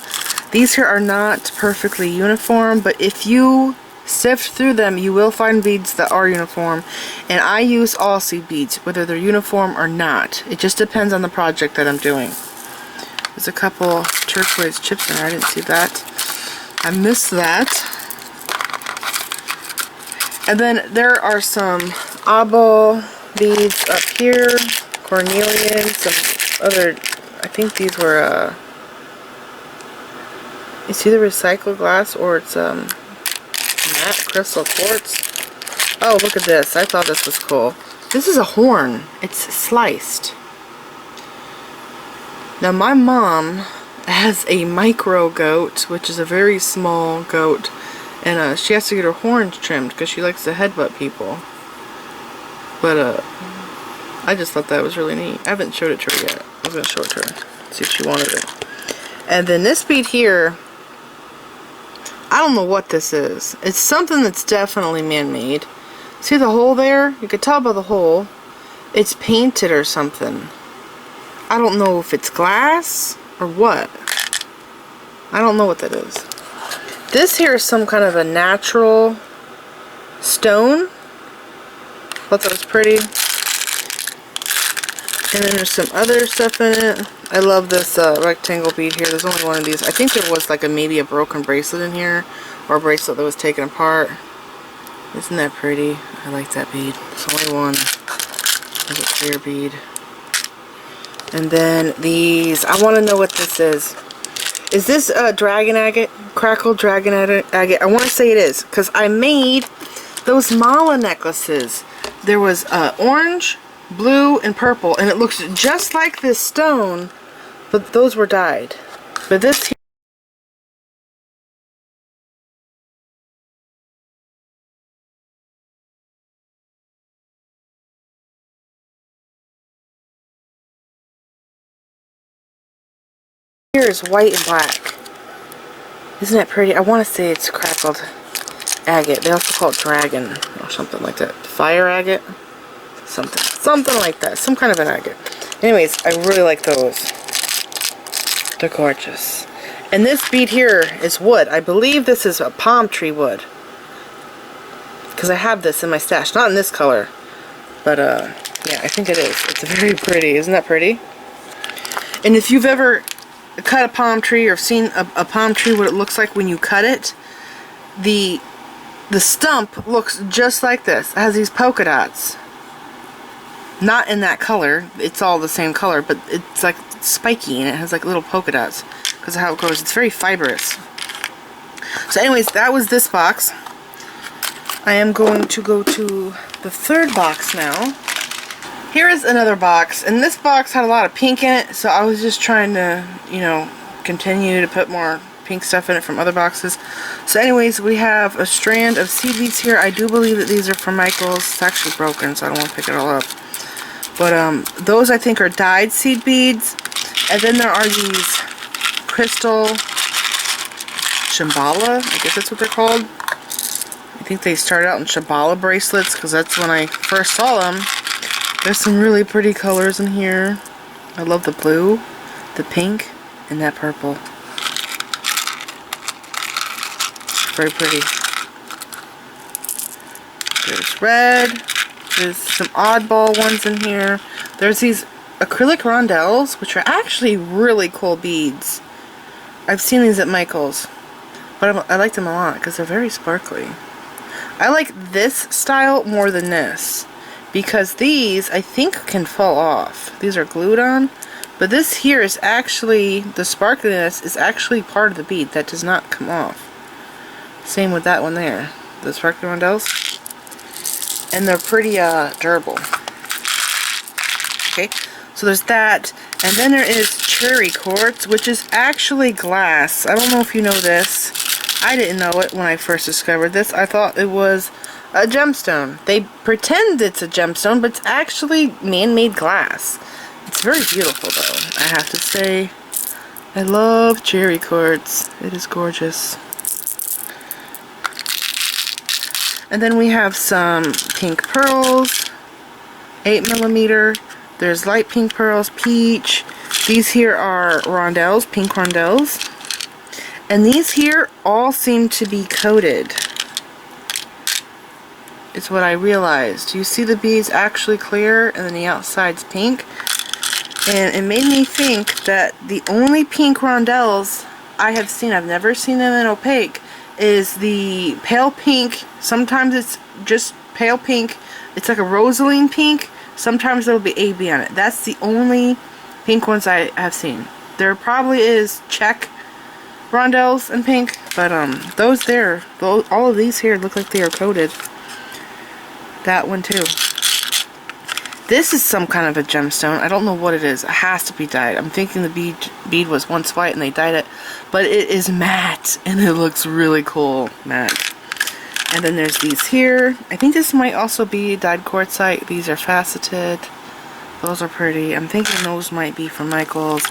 S1: These here are not perfectly uniform, but if you sift through them, you will find beads that are uniform. And I use all seed beads, whether they're uniform or not. It just depends on the project that I'm doing. There's a couple turquoise chips in there. I didn't see that. I missed that. And then there are some eyeball beads up here. Cornelian, some other, I think these were, it's either recycled glass or it's matte crystal quartz. Oh, look at this. I thought this was cool. This is a horn. It's sliced. Now my mom has a micro goat, which is a very small goat, and she has to get her horns trimmed because she likes to headbutt people. But I just thought that was really neat. I haven't showed it to her yet. I was going to show it to her, see if she wanted it. And then this bead here, I don't know what this is. It's something that's definitely man-made. See the hole there? You can tell by the hole. It's painted or something. I don't know if it's glass or what. I don't know what that is. This here is some kind of a natural stone. Thought that was pretty. And then there's some other stuff in it. I love this rectangle bead here. There's only one of these. I think there was like maybe a broken bracelet in here, or a bracelet that was taken apart. Isn't that pretty? I like that bead. There's only one. There's a clear bead. And then these, I want to know what this is. Is this dragon agate? Crackled dragon agate? I want to say it is, because I made those mala necklaces. There was orange, blue, and purple, and it looks just like this stone, but those were dyed. But this here is white and black. Isn't that pretty? I want to say it's crackled agate. They also call it dragon or something like that. Fire agate? Something like that. Some kind of an agate. Anyways, I really like those. They're gorgeous. And this bead here is wood. I believe this is a palm tree wood. Because I have this in my stash. Not in this color. But, yeah, I think it is. It's very pretty. Isn't that pretty? And if you've ever cut a palm tree or seen a palm tree, what it looks like when you cut it, the stump looks just like this. It has these polka dots. Not in that color. It's all the same color, but it's like spiky and it has like little polka dots because of how it grows. It's very fibrous. So anyways, that was this box. I am going to go to the third box now. Here is another box, and this box had a lot of pink in it, so I was just trying to, you know, continue to put more pink stuff in it from other boxes. So anyways, we have a strand of seed beads here. I do believe that these are from Michaels. It's actually broken, so I don't want to pick it all up. But those I think are dyed seed beads. And then there are these crystal Shamballa, I guess that's what they're called. I think they started out in Shamballa bracelets because that's when I first saw them. There's some really pretty colors in here. I love the blue, the pink, and that purple. Very pretty. There's red. There's some oddball ones in here. There's these acrylic rondelles, which are actually really cool beads. I've seen these at Michaels, but I like them a lot because they're very sparkly. I like this style more than this because these, I think, can fall off. These are glued on, but this here is actually, the sparkliness is actually part of the bead that does not come off. Same with that one there, the sparkly rondelles. And they're pretty durable. Okay, so there's that. And then there is cherry quartz, which is actually glass. I don't know if you know this. I didn't know it when I first discovered this. I thought it was a gemstone. They pretend it's a gemstone, but it's actually man-made glass. It's very beautiful, though, I have to say. I love cherry quartz. It is gorgeous. And then we have some pink pearls, 8mm. There's light pink pearls, peach. These here are rondelles, pink rondelles. And these here all seem to be coated. It's what I realized. You see the beads actually clear and then the outside's pink. And it made me think that the only pink rondelles I have seen, I've never seen them in opaque, is the pale pink. Sometimes it's just pale pink. It's like a rosaline pink. Sometimes there'll be AB on it. That's the only pink ones I have seen. There probably is Czech rondelles in pink, but those there, all of these here look like they are coated. That one too. This is some kind of a gemstone. I don't know what it is. It has to be dyed. I'm thinking the bead was once white and they dyed it. But it is matte and it looks really cool. Matte. And then there's these here. I think this might also be dyed quartzite. These are faceted. Those are pretty. I'm thinking those might be from Michaels.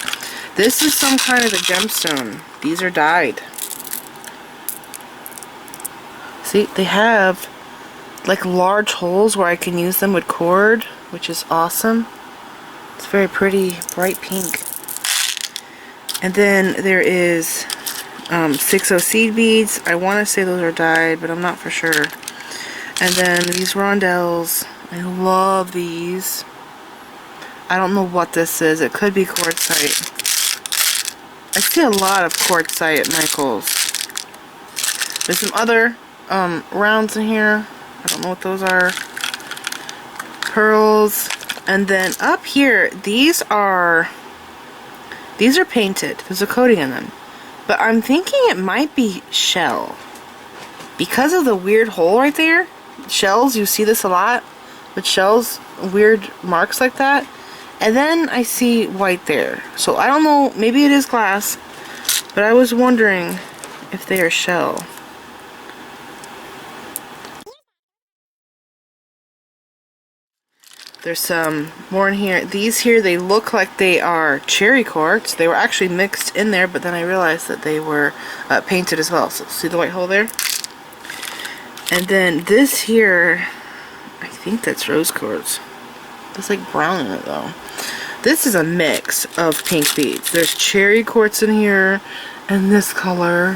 S1: This is some kind of a gemstone. These are dyed. See, they have like large holes where I can use them with cord, which is awesome. It's very pretty, bright pink. And then there is 60 seed beads. I want to say those are dyed, but I'm not for sure. And then these rondelles. I love these. I don't know what this is. It could be quartzite. I see a lot of quartzite at Michaels. There's some other rounds in here. I don't know what those are. Pearls. And then up here, these are painted. There's a coating in them. But I'm thinking it might be shell. Because of the weird hole right there. Shells, you see this a lot. With shells, weird marks like that. And then I see white there. So I don't know, maybe it is glass. But I was wondering if they are shell. There's some more in here. These here, they look like they are cherry quartz. They were actually mixed in there, but then I realized that they were painted as well. So see the white hole there? And then this here, I think that's rose quartz. It's like brown in it though. This is a mix of pink beads. There's cherry quartz in here, and this color,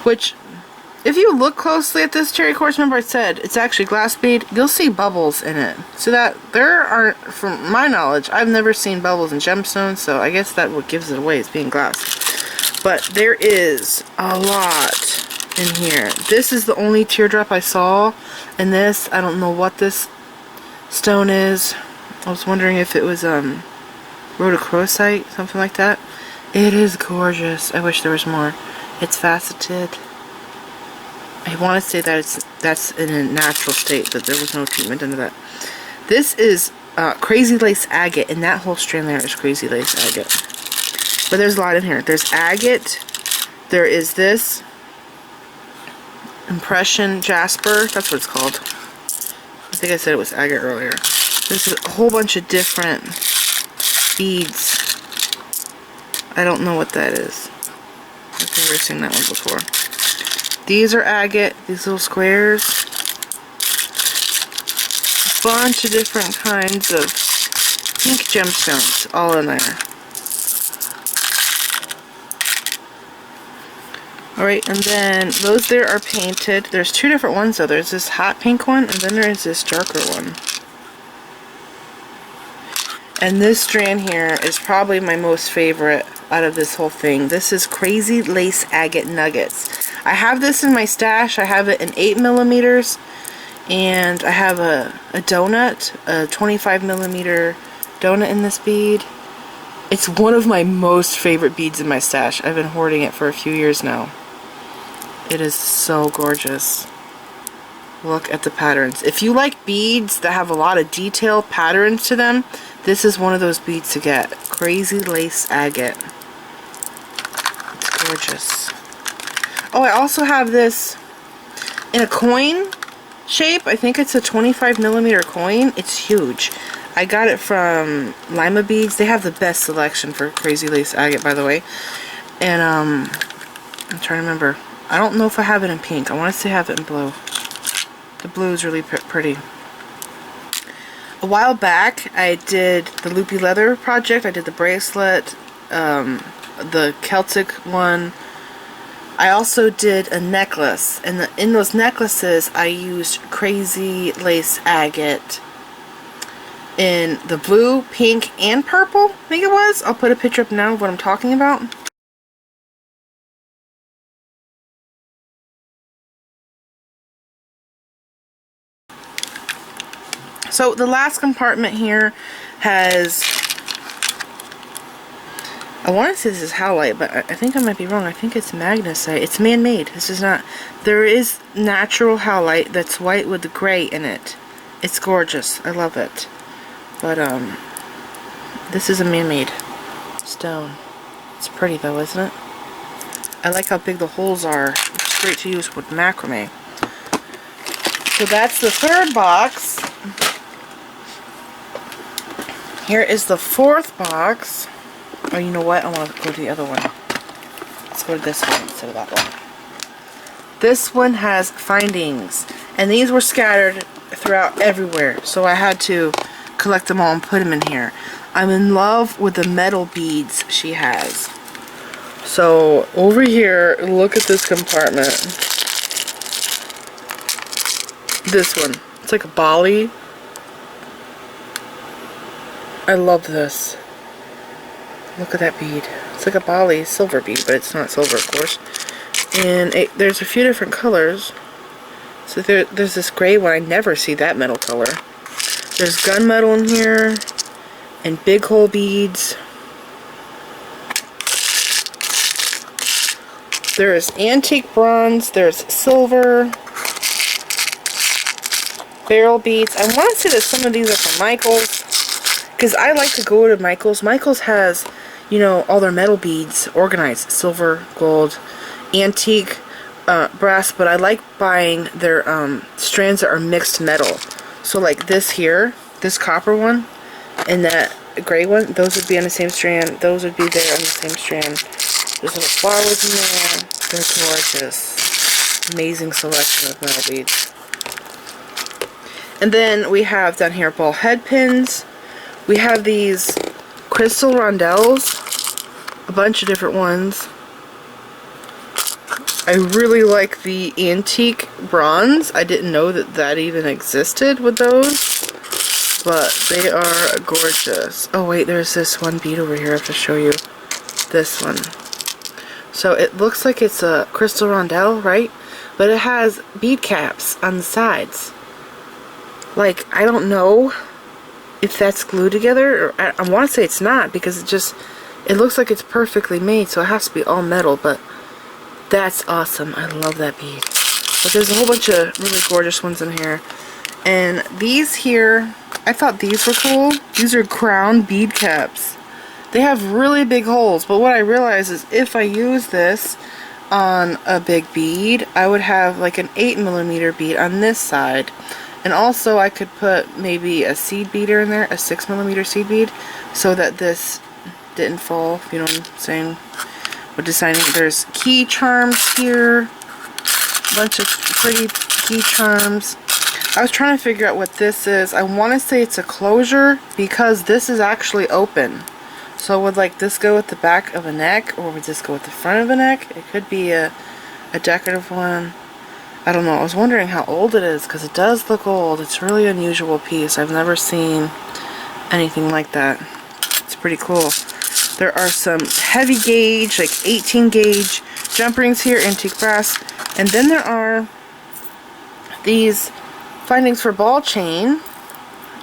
S1: which, if you look closely at this cherry quartz, remember I said it's actually glass bead, you'll see bubbles in it. So that there are, from my knowledge, I've never seen bubbles in gemstones, so I guess that what gives it away is being glass. But there is a lot in here. This is the only teardrop I saw, and this, I don't know what this stone is. I was wondering if it was rhodochrosite, something like that. It is gorgeous. I wish there was more. It's faceted. I want to say that that's in a natural state, that there was no treatment into that. This is crazy lace agate, and that whole strand there is crazy lace agate. But there's a lot in here. There's agate. There is this impression jasper. That's what it's called. I think I said it was agate earlier. There's a whole bunch of different beads. I don't know what that is. I've never seen that one before. These are agate, these little squares. A bunch of different kinds of pink gemstones all in there. Alright, and then those there are painted. There's two different ones though. There's this hot pink one, and then there is this darker one. And this strand here is probably my most favorite out of this whole thing. This is Crazy Lace Agate Nuggets. I have this in my stash. I have it in 8mm, and I have a donut, a 25mm donut in this bead. It's one of my most favorite beads in my stash. I've been hoarding it for a few years now. It is so gorgeous. Look at the patterns. If you like beads that have a lot of detail patterns to them, this is one of those beads to get. Crazy Lace Agate. It's gorgeous. Oh, I also have this in a coin shape. I think it's a 25mm coin. It's huge. I got it from Lima Beads. They have the best selection for Crazy Lace Agate, by the way. And I'm trying to remember. I don't know if I have it in pink. I want to say I have it in blue. The blue is really pretty. A while back, I did the Loopy Leather project. I did the bracelet, the Celtic one. I also did a necklace, and in those necklaces, I used Crazy Lace Agate in the blue, pink, and purple, I think it was. I'll put a picture up now of what I'm talking about. So the last compartment here has, I want to say this is howlite, but I think I might be wrong. I think it's magnesite. It's man-made. This is not. There is natural howlite that's white with the gray in it. It's gorgeous. I love it. But this is a man-made stone. It's pretty though, isn't it? I like how big the holes are. It's great to use with macrame. So that's the third box. Here is the fourth box. Oh, you know what? I want to go to the other one. Let's go to this one instead of that one. This one has findings, and these were scattered throughout everywhere, so I had to collect them all and put them in here. I'm in love with the metal beads she has. So over here, look at this compartment. This one. It's like a Bali. I love this. Look at that bead. It's like a Bali silver bead, but it's not silver, of course. And there's a few different colors. So there's this gray one. I never see that metal color. There's gunmetal in here, and big hole beads. There is antique bronze. There's silver. Barrel beads. I want to say that some of these are from Michaels, because I like to go to Michaels. Michaels has, you know, all their metal beads organized. Silver, gold, antique, brass. But I like buying their strands that are mixed metal. So like this here, this copper one, and that gray one, those would be on the same strand. Those would be there on the same strand. There's little flowers in there. They're gorgeous. Amazing selection of metal beads. And then we have down here ball head pins. We have these crystal rondelles, a bunch of different ones. I really like the antique bronze. I didn't know that that even existed with those, but they are gorgeous. Oh wait, there's this one bead over here I have to show you. This one. So it looks like it's a crystal rondelle, right? But it has bead caps on the sides. Like, I don't know if that's glued together, or I want to say it's not, because it looks like it's perfectly made, so it has to be all metal, but that's awesome. I love that bead. But there's a whole bunch of really gorgeous ones in here. And these here, I thought these were cool. These are crown bead caps. They have really big holes, but what I realized is if I use this on a big bead, I would have like an 8mm bead on this side. And also I could put maybe a seed beader in there, a 6mm seed bead, so that this didn't fall, if you know what I'm saying. We're deciding. There's key charms here, a bunch of pretty key charms. I was trying to figure out what this is. I want to say it's a closure because this is actually open. So would like this go with the back of a neck, or would this go with the front of a neck? It could be a decorative one. I don't know. I was wondering how old it is because it does look old. It's a really unusual piece. I've never seen anything like that. It's pretty cool. There are some heavy gauge, like 18 gauge jump rings here, antique brass. And then there are these findings for ball chain.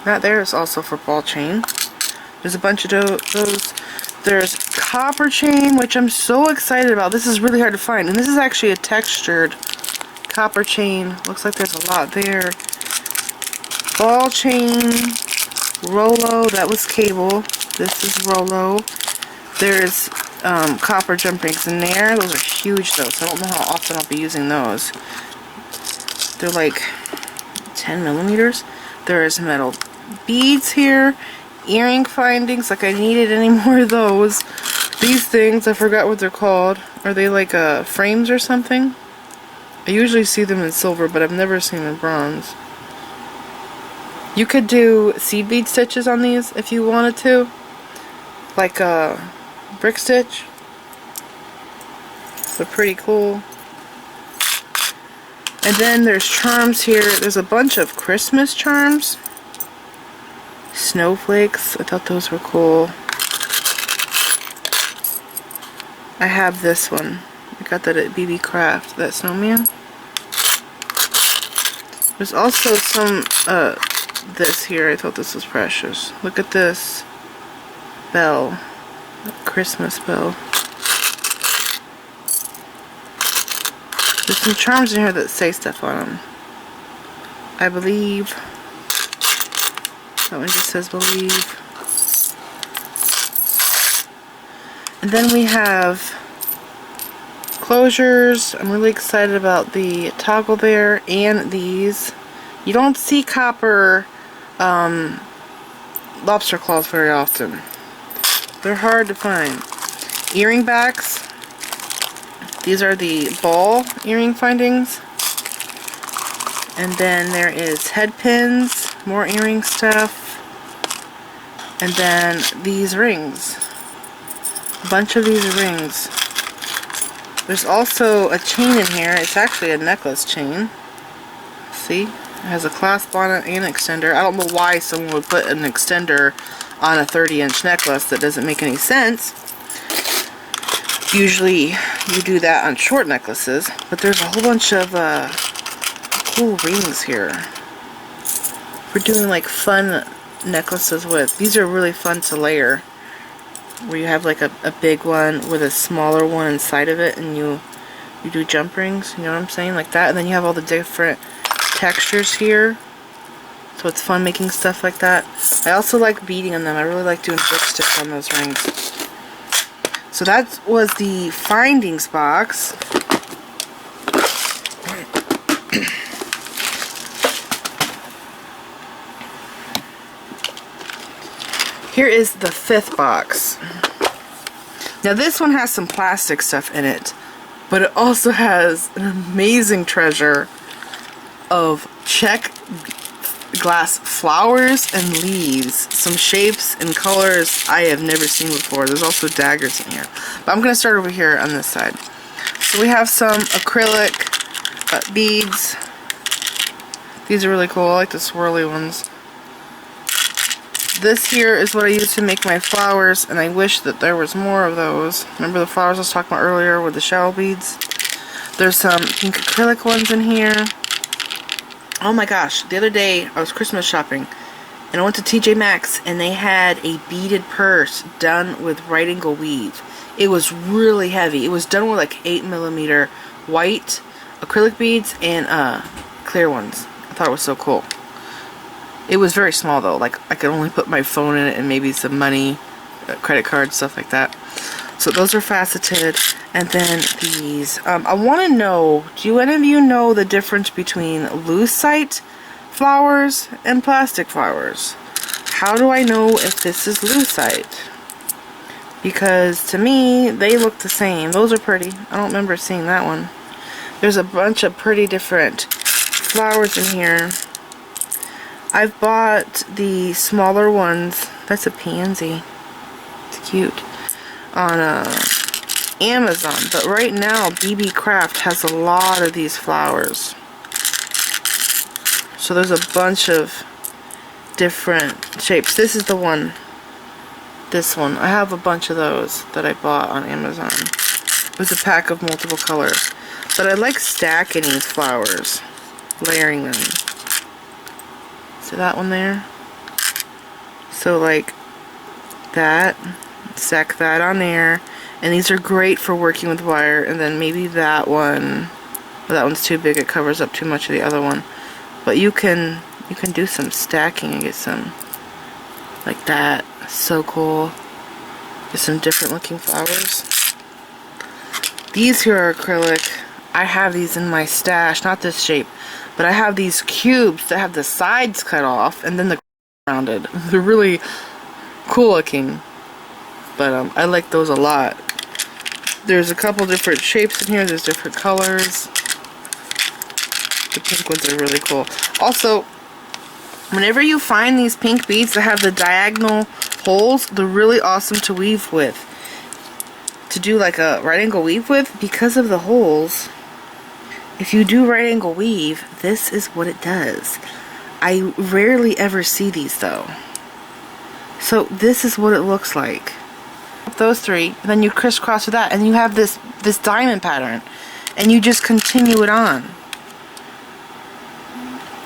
S1: That there is also for ball chain. There's a bunch of those. There's copper chain, which I'm so excited about. This is really hard to find. And this is actually a textured copper chain. Looks like there's a lot there. Ball chain. Rollo. That was cable. This is Rollo. There's copper jump rings in there. Those are huge though, so I don't know how often I'll be using those. They're like 10mm. There's metal beads here. Earring findings, like I needed any more of those. These things, I forgot what they're called. Are they like frames or something? I usually see them in silver, but I've never seen them in bronze. You could do seed bead stitches on these if you wanted to. Like a brick stitch. So pretty cool. And then there's charms here. There's a bunch of Christmas charms. Snowflakes. I thought those were cool. I have this one. I got that at BB Craft. That snowman. There's also some this here. I thought this was precious. Look at this bell. Christmas bell. There's some charms in here that say stuff on them. I believe. That one just says believe. And then we have closures. I'm really excited about the toggle there and these. You don't see copper lobster claws very often. They're hard to find. Earring backs. These are the ball earring findings. And then there is head pins, more earring stuff. And then these rings. A bunch of these rings. There's also a chain in here. It's actually a necklace chain. See? It has a clasp on it and an extender. I don't know why someone would put an extender on a 30-inch necklace. That doesn't make any sense. Usually you do that on short necklaces, but there's a whole bunch of cool rings here. We're doing like fun necklaces with. These are really fun to layer. Where you have like a big one with a smaller one inside of it, and you do jump rings, you know what I'm saying? Like that. And then you have all the different textures here. So it's fun making stuff like that. I also like beading on them. I really like doing brick sticks on those rings. So that was the findings box. Here is the 5th box. Now this one has some plastic stuff in it, but it also has an amazing treasure of Czech Glass flowers and leaves. Some shapes and colors I have never seen before. There's also daggers in here. But I'm going to start over here on this side. So we have some acrylic beads. These are really cool. I like the swirly ones. This here is what I use to make my flowers, and I wish that there was more of those. Remember the flowers I was talking about earlier with the shell beads? There's some pink acrylic ones in here. Oh my gosh, the other day I was Christmas shopping and I went to TJ Maxx and they had a beaded purse done with right angle weave. It was really heavy. It was done with like 8mm white acrylic beads and clear ones. I thought it was so cool. It was very small though, like I could only put my phone in it and maybe some money, credit card, stuff like that. So those are faceted. And then these. I want to know, do any of you know the difference between lucite flowers and plastic flowers? How do I know if this is lucite? Because to me, they look the same. Those are pretty. I don't remember seeing that one. There's a bunch of pretty different flowers in here. I've bought the smaller ones. That's a pansy. It's cute. On Amazon, but right now BB Craft has a lot of these flowers. So there's a bunch of different shapes. This is the one. This one. I have a bunch of those that I bought on Amazon. It was a pack of multiple colors. But I like stacking these flowers, layering them. See that one there? So like that. Stack that on there, and these are great for working with wire. And then maybe that one, well, that one's too big, it covers up too much of the other one, but you can do some stacking and get some like that. So cool. Get some different looking flowers. These here are acrylic. I have these in my stash, not this shape, but I have these cubes that have the sides cut off and then the rounded. They're really cool looking. But I like those a lot. There's a couple different shapes in here. There's different colors. The pink ones are really cool. Also, whenever you find these pink beads that have the diagonal holes, they're really awesome to weave with. To do like a right angle weave with, because of the holes. If you do right angle weave, this is what it does. I rarely ever see these though. So this is what it looks like. Those three, and then you crisscross with that, and you have this diamond pattern, and you just continue it on.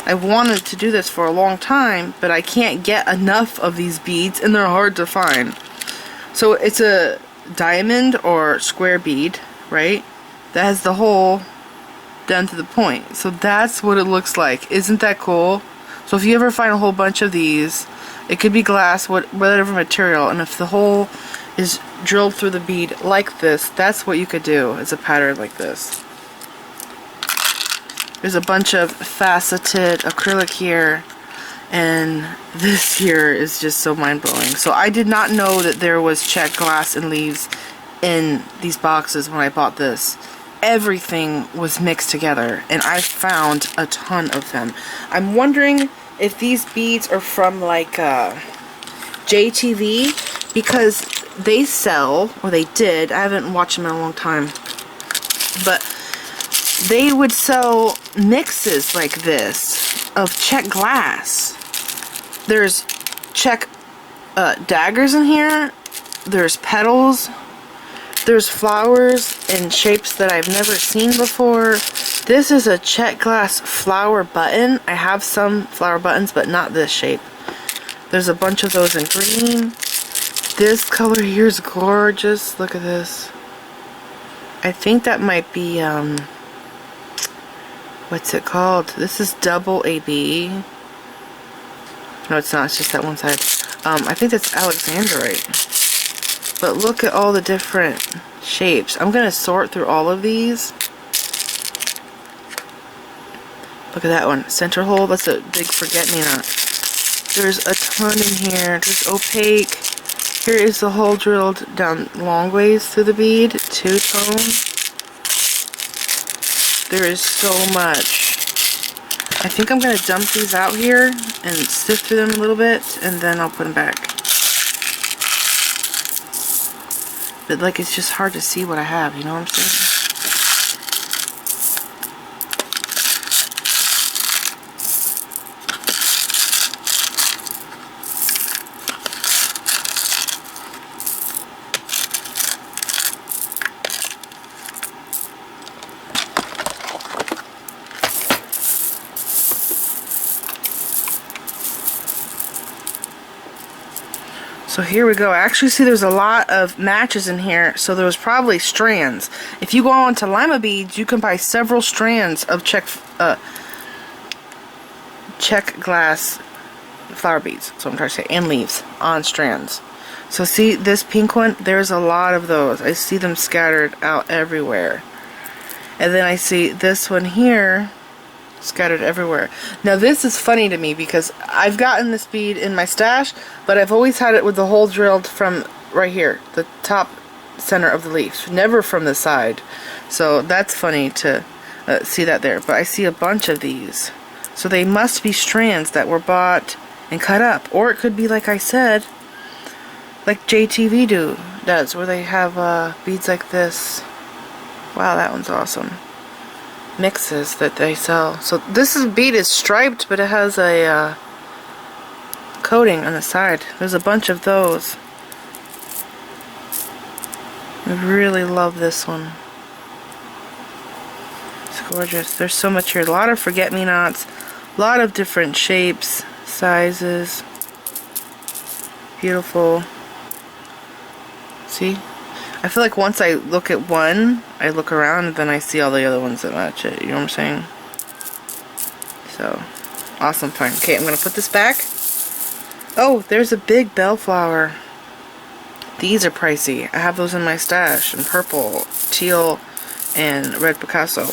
S1: I've wanted to do this for a long time, but I can't get enough of these beads, and they're hard to find. So it's a diamond or square bead, right? That has the hole down to the point. So that's what it looks like. Isn't that cool? So if you ever find a whole bunch of these, it could be glass, whatever material, and if the hole is drilled through the bead like this, that's what you could do as a pattern like this. There's a bunch of faceted acrylic here, and this here is just so mind-blowing. So I did not know that there was Czech Glass and leaves in these boxes when I bought this. Everything was mixed together, and I found a ton of them. I'm wondering if these beads are from like JTV, because they sell, or they did, I haven't watched them in a long time, but they would sell mixes like this of Czech Glass. There's Czech daggers in here, there's petals, there's flowers in shapes that I've never seen before. This is a Czech Glass flower button. I have some flower buttons, but not this shape. There's a bunch of those in green. This color here is gorgeous. Look at this. I think that might be, what's it called? This is double AB. No, it's not. It's just that one side. I think that's Alexandrite. But look at all the different shapes. I'm going to sort through all of these. Look at that one. Center hole. That's a big forget-me-not. There's a ton in here. There's opaque. Here is the hole drilled down long ways through the bead. Two-tone. There is so much. I think I'm going to dump these out here and sift through them a little bit, and then I'll put them back. But like, it's just hard to see what I have, you know what I'm saying? So here we go. I actually see there's a lot of matches in here, so there was probably strands. If you go on to Lima Beads, you can buy several strands of Czech Glass flower beads. So I'm trying to say, and leaves on strands. So see this pink one? There's a lot of those. I see them scattered out everywhere. And then I see this one here scattered everywhere. Now this is funny to me because I've gotten this bead in my stash, but I've always had it with the hole drilled from right here, the top center of the leaf, never from the side. So that's funny to see that there. But I see a bunch of these. So they must be strands that were bought and cut up. Or it could be, like I said, like JTV does, where they have beads like this. Wow, that one's awesome. Mixes that they sell. So this bead is striped, but it has a coating on the side. There's a bunch of those. I really love this one. It's gorgeous. There's so much here. A lot of forget-me-nots. A lot of different shapes, sizes. Beautiful. See? I feel like once I look at one, I look around and then I see all the other ones that match it. You know what I'm saying? So, awesome find. Okay, I'm going to put this back. Oh, there's a big bellflower. These are pricey. I have those in my stash in purple, teal, and red Picasso.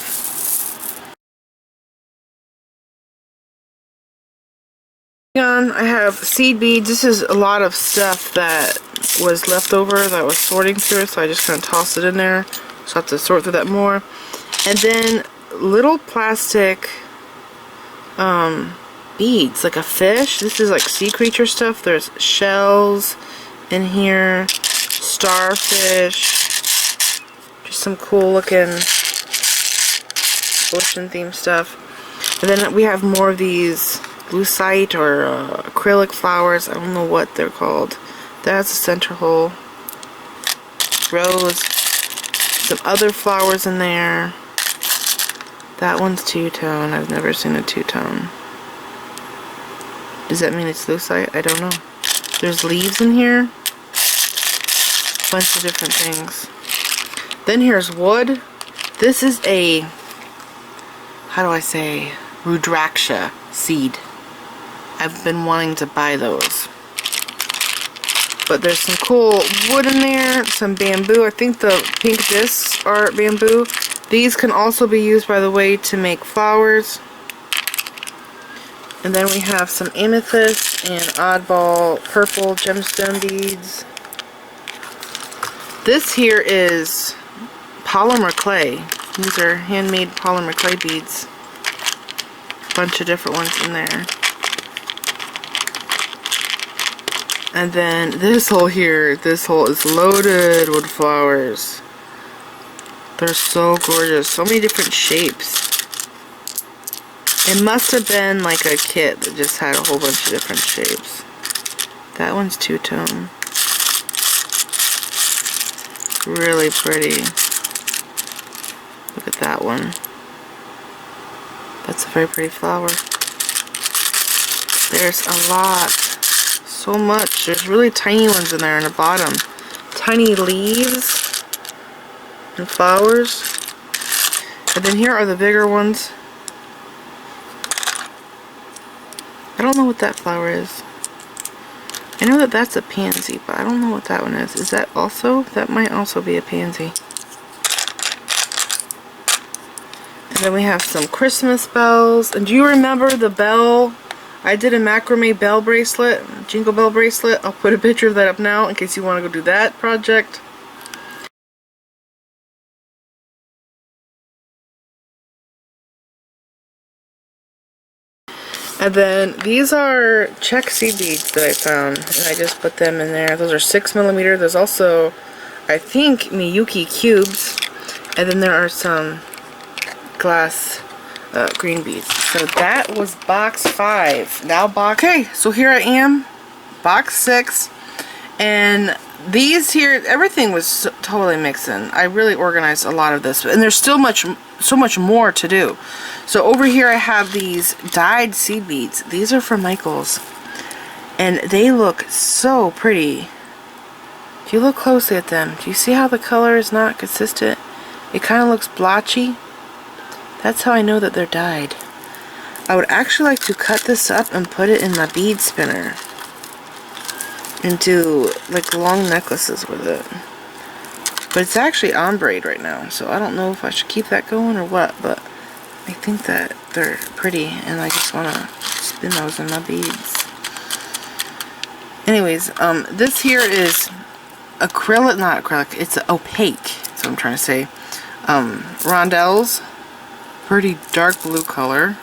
S1: I have seed beads. This is a lot of stuff that was left over that I was sorting through, so I just kind of tossed it in there. So I have to sort through that more. And then little plastic beads, like a fish. This is like sea creature stuff. There's shells in here, starfish, just some cool looking ocean themed stuff. And then we have more of these lucite or acrylic flowers. I don't know what they're called. That's a center hole. Rose. Some other flowers in there. That one's two-tone. I've never seen a two-tone. Does that mean it's lucite? I don't know. There's leaves in here. Bunch of different things. Then here's wood. This is a, how do I say, Rudraksha seed. I've been wanting to buy those. But there's some cool wood in there, some bamboo. I think the pink discs are bamboo. These can also be used, by the way, to make flowers. And then we have some amethyst and oddball purple gemstone beads. This here is Polymer Clay. These are handmade Polymer Clay beads. Bunch of different ones in there. And then this hole here, this hole is loaded with flowers. They're so gorgeous. So many different shapes. It must have been like a kit that just had a whole bunch of different shapes. That one's two-tone. Really pretty. Look at that one. That's a very pretty flower. There's a lot. So much. There's really tiny ones in there in the bottom. Tiny leaves and flowers. And then here are the bigger ones. I don't know what that flower is. I know that that's a pansy, but I don't know what that one is. Is that also? That might also be a pansy. And then we have some Christmas bells. And do you remember the bell? I did a macrame bell bracelet, jingle bell bracelet. I'll put a picture of that up now in case you want to go do that project. And then these are Czech seed beads that I found, and I just put them in there. Those are 6mm. There's also, I think, Miyuki cubes, and then there are some glass green beads. So that was box 5. Now box. Okay, so here I am, box 6, and these here, everything was totally mixing. I really organized a lot of this, and there's still so much more to do. So over here I have these dyed seed beads. These are from Michaels, and they look so pretty. If you look closely at them, do you see how the color is not consistent? It kind of looks blotchy. That's how I know that they're dyed. I would actually like to cut this up and put it in my bead spinner and do like long necklaces with it. But it's actually ombre right now, so I don't know if I should keep that going or what, but I think that they're pretty and I just want to spin those in my beads. Anyways, this here is acrylic, not acrylic, it's opaque, that's what I'm trying to say. Rondelles, pretty dark blue color.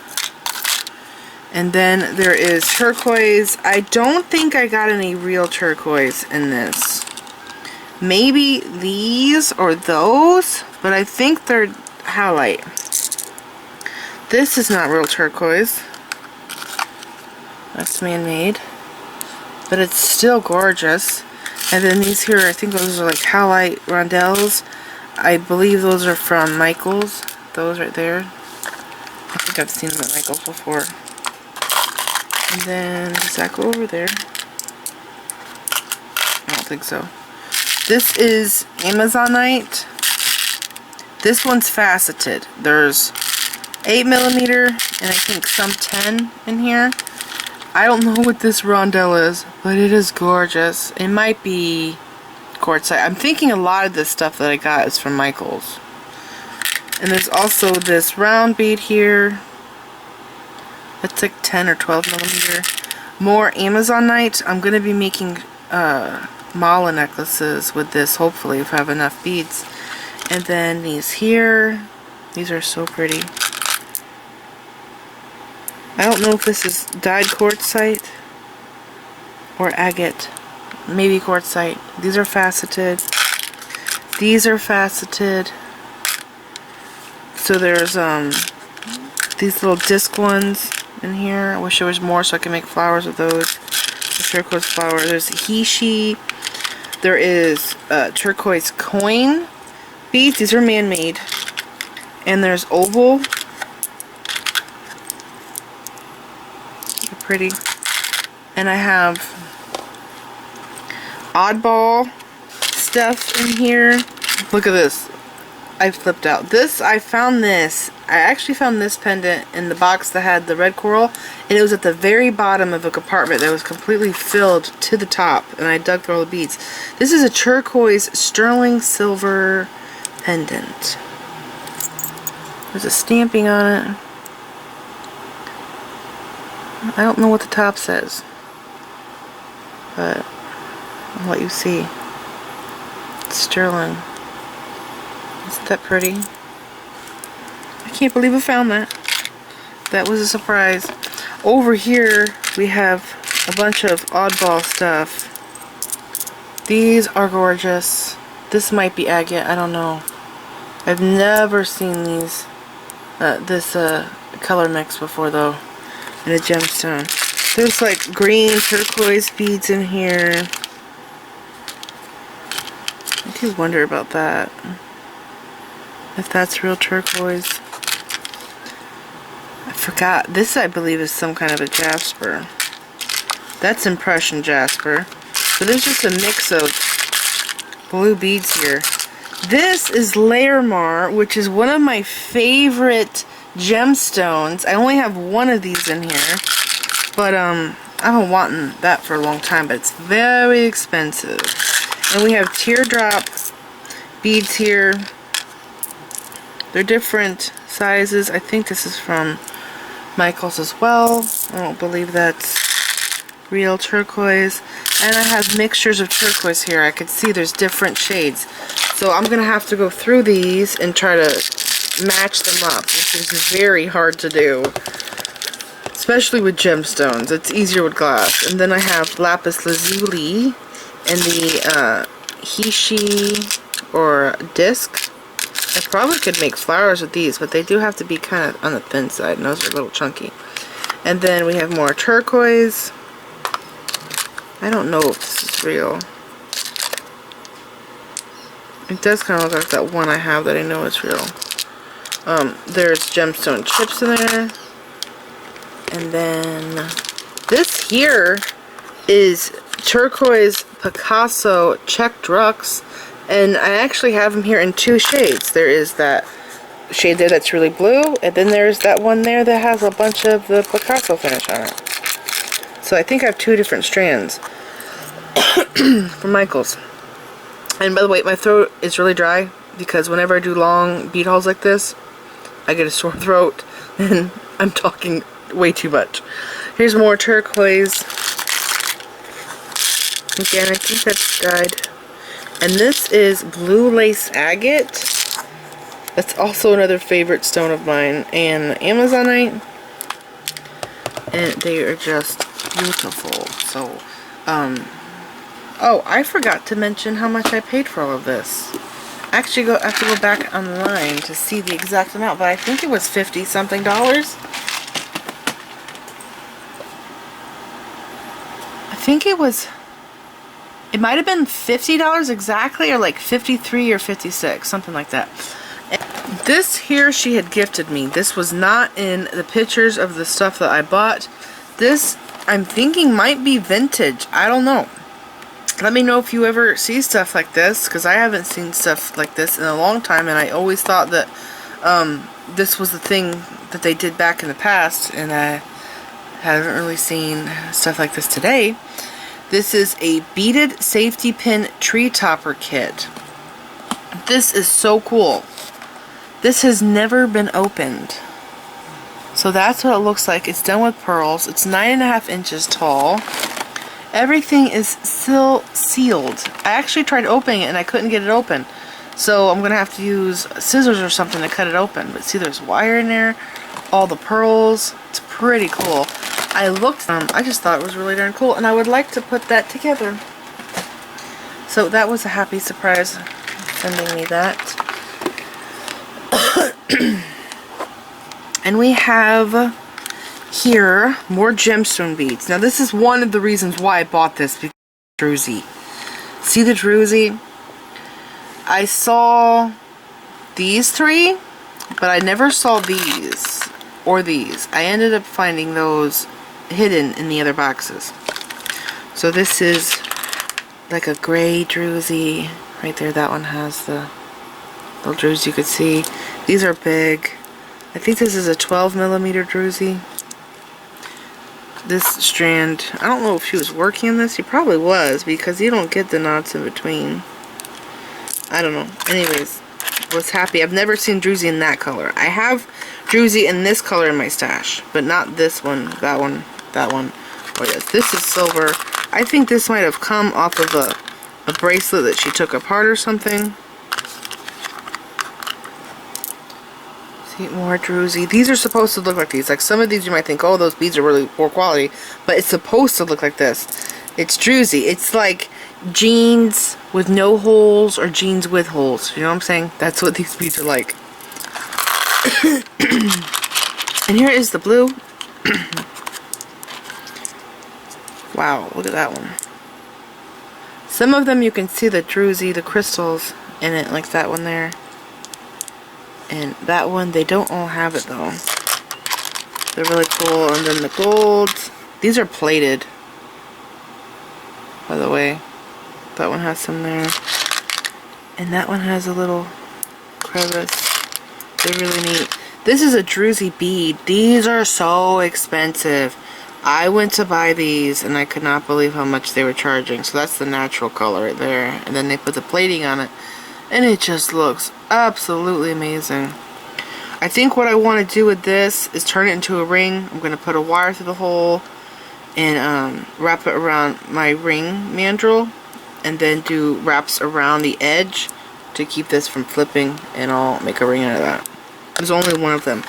S1: And then there is turquoise. I don't think I got any real turquoise in this. Maybe these or those, but I think they're halite. This is not real turquoise. That's man-made. But it's still gorgeous. And then these here, I think those are like halite rondelles. I believe those are from Michaels. Those right there. I think I've seen them at Michaels before. And then, does that go over there? I don't think so. This is Amazonite. This one's faceted. There's 8mm and I think some 10 in here. I don't know what this rondelle is, but it is gorgeous. It might be quartzite. I'm thinking a lot of this stuff that I got is from Michaels. And there's also this round bead here. It's like 10 or 12mm. More Amazonite. I'm going to be making mala necklaces with this, hopefully, if I have enough beads. And then these here. These are so pretty. I don't know if this is dyed quartzite or agate. Maybe quartzite. These are faceted. These are faceted. So there's these little disc ones in here. I wish there was more so I can make flowers with those. The turquoise flower. There's Hishi. There is Turquoise Coin beads. These are man-made. And there's oval. They're pretty. And I have oddball stuff in here. Look at this. I flipped out. I actually found this pendant in the box that had the red coral, and it was at the very bottom of a compartment that was completely filled to the top, and I dug through all the beads. This is a turquoise sterling silver pendant. There's a stamping on it. I don't know what the top says, but I'll let you see. It's sterling. Isn't that pretty? I can't believe I found that. That was a surprise. Over here we have a bunch of oddball stuff. These are gorgeous. This might be agate, I don't know. I've never seen these this color mix before though in a gemstone. There's like green turquoise beads in here. I do wonder about that. If that's real turquoise. I forgot. This, I believe, is some kind of a jasper. That's impression jasper. So there's just a mix of blue beads here. This is Lairmar, which is one of my favorite gemstones. I only have one of these in here. But I've been wanting that for a long time, but it's very expensive. And we have teardrop beads here. They're different sizes. I think this is from Michaels as well. I don't believe that's real turquoise. And I have mixtures of turquoise here. I can see there's different shades. So I'm going to have to go through these and try to match them up, which is very hard to do. especially with gemstones. It's easier with glass. And then I have Lapis Lazuli and the Hishi or disc. I probably could make flowers with these, but they do have to be kind of on the thin side, and those are a little chunky. And then we have more turquoise. I don't know if this is real. It does kind of look like that one I have that I know is real. There's gemstone chips in there. And then this here is turquoise Picasso Czech Glass. And I actually have them here in 2 shades. There is that shade there that's really blue, and then there's that one there that has a bunch of the Picasso finish on it. So I think I have 2 different strands from Michaels. And by the way, my throat is really dry because whenever I do long bead hauls like this, I get a sore throat and I'm talking way too much. Here's more turquoise. Again, I think that's dyed. And this is blue lace agate. That's also another favorite stone of mine and Amazonite. And they are just beautiful. So, oh, I forgot to mention how much I paid for all of this. I actually have to go back online to see the exact amount, but I think it was $50-something. I think it might have been $50 exactly, or like 53 or 56, something like that. And this here she had gifted me. This was not in the pictures of the stuff that I bought. This, I'm thinking, might be vintage. I don't know. Let me know if you ever see stuff like this, because I haven't seen stuff like this in a long time, and I always thought that this was the thing that they did back in the past, and I haven't really seen stuff like this today. This is a beaded safety pin tree topper kit. This is so cool. This has never been opened. So that's what it looks like. It's done with pearls. It's 9.5 inches tall. Everything is still sealed. I actually tried opening it and I couldn't get it open. So I'm going to have to use scissors or something to cut it open. But see, there's wire in there. All the pearls. It's pretty cool. I looked, I just thought it was really darn cool, and I would like to put that together. So that was a happy surprise, sending me that. And we have here more gemstone beads. Now this is one of the reasons why I bought this, because Druzy. See the Druzy? I saw these 3, but I never saw these or these. I ended up finding those hidden in the other boxes. So this is like a gray Druzy right there. That one has the little Druzy you could see. These are big. I think this is a 12mm Druzy. This strand, I don't know if she was working on this. She probably was, because you don't get the knots in between. I don't know. Anyways, I was happy. I've never seen Druzy in that color. I have Druzy in this color in my stash, but not this one, that one, that one. Oh yes, this is silver. I think this might have come off of a bracelet that she took apart or something. See, more Druzy. These are supposed to look like these. Like some of these you might think, oh, those beads are really poor quality, but it's supposed to look like this. It's Druzy. It's like jeans with no holes or jeans with holes. You know what I'm saying? That's what these beads are like. And here is the blue. Wow, look at that one. Some of them you can see the Druzy, the crystals in it, like that one there. And that one, they don't all have it though. They're really cool. And then the golds. These are plated, by the way. That one has some there. And that one has a little crevice. They're really neat. This is a Druzy bead. These are so expensive. I went to buy these and I could not believe how much they were charging. So that's the natural color right there. And then they put the plating on it. And it just looks absolutely amazing. I think what I want to do with this is turn it into a ring. I'm going to put a wire through the hole and wrap it around my ring mandrel. And then do wraps around the edge to keep this from flipping. And I'll make a ring out of that. There's only one of them.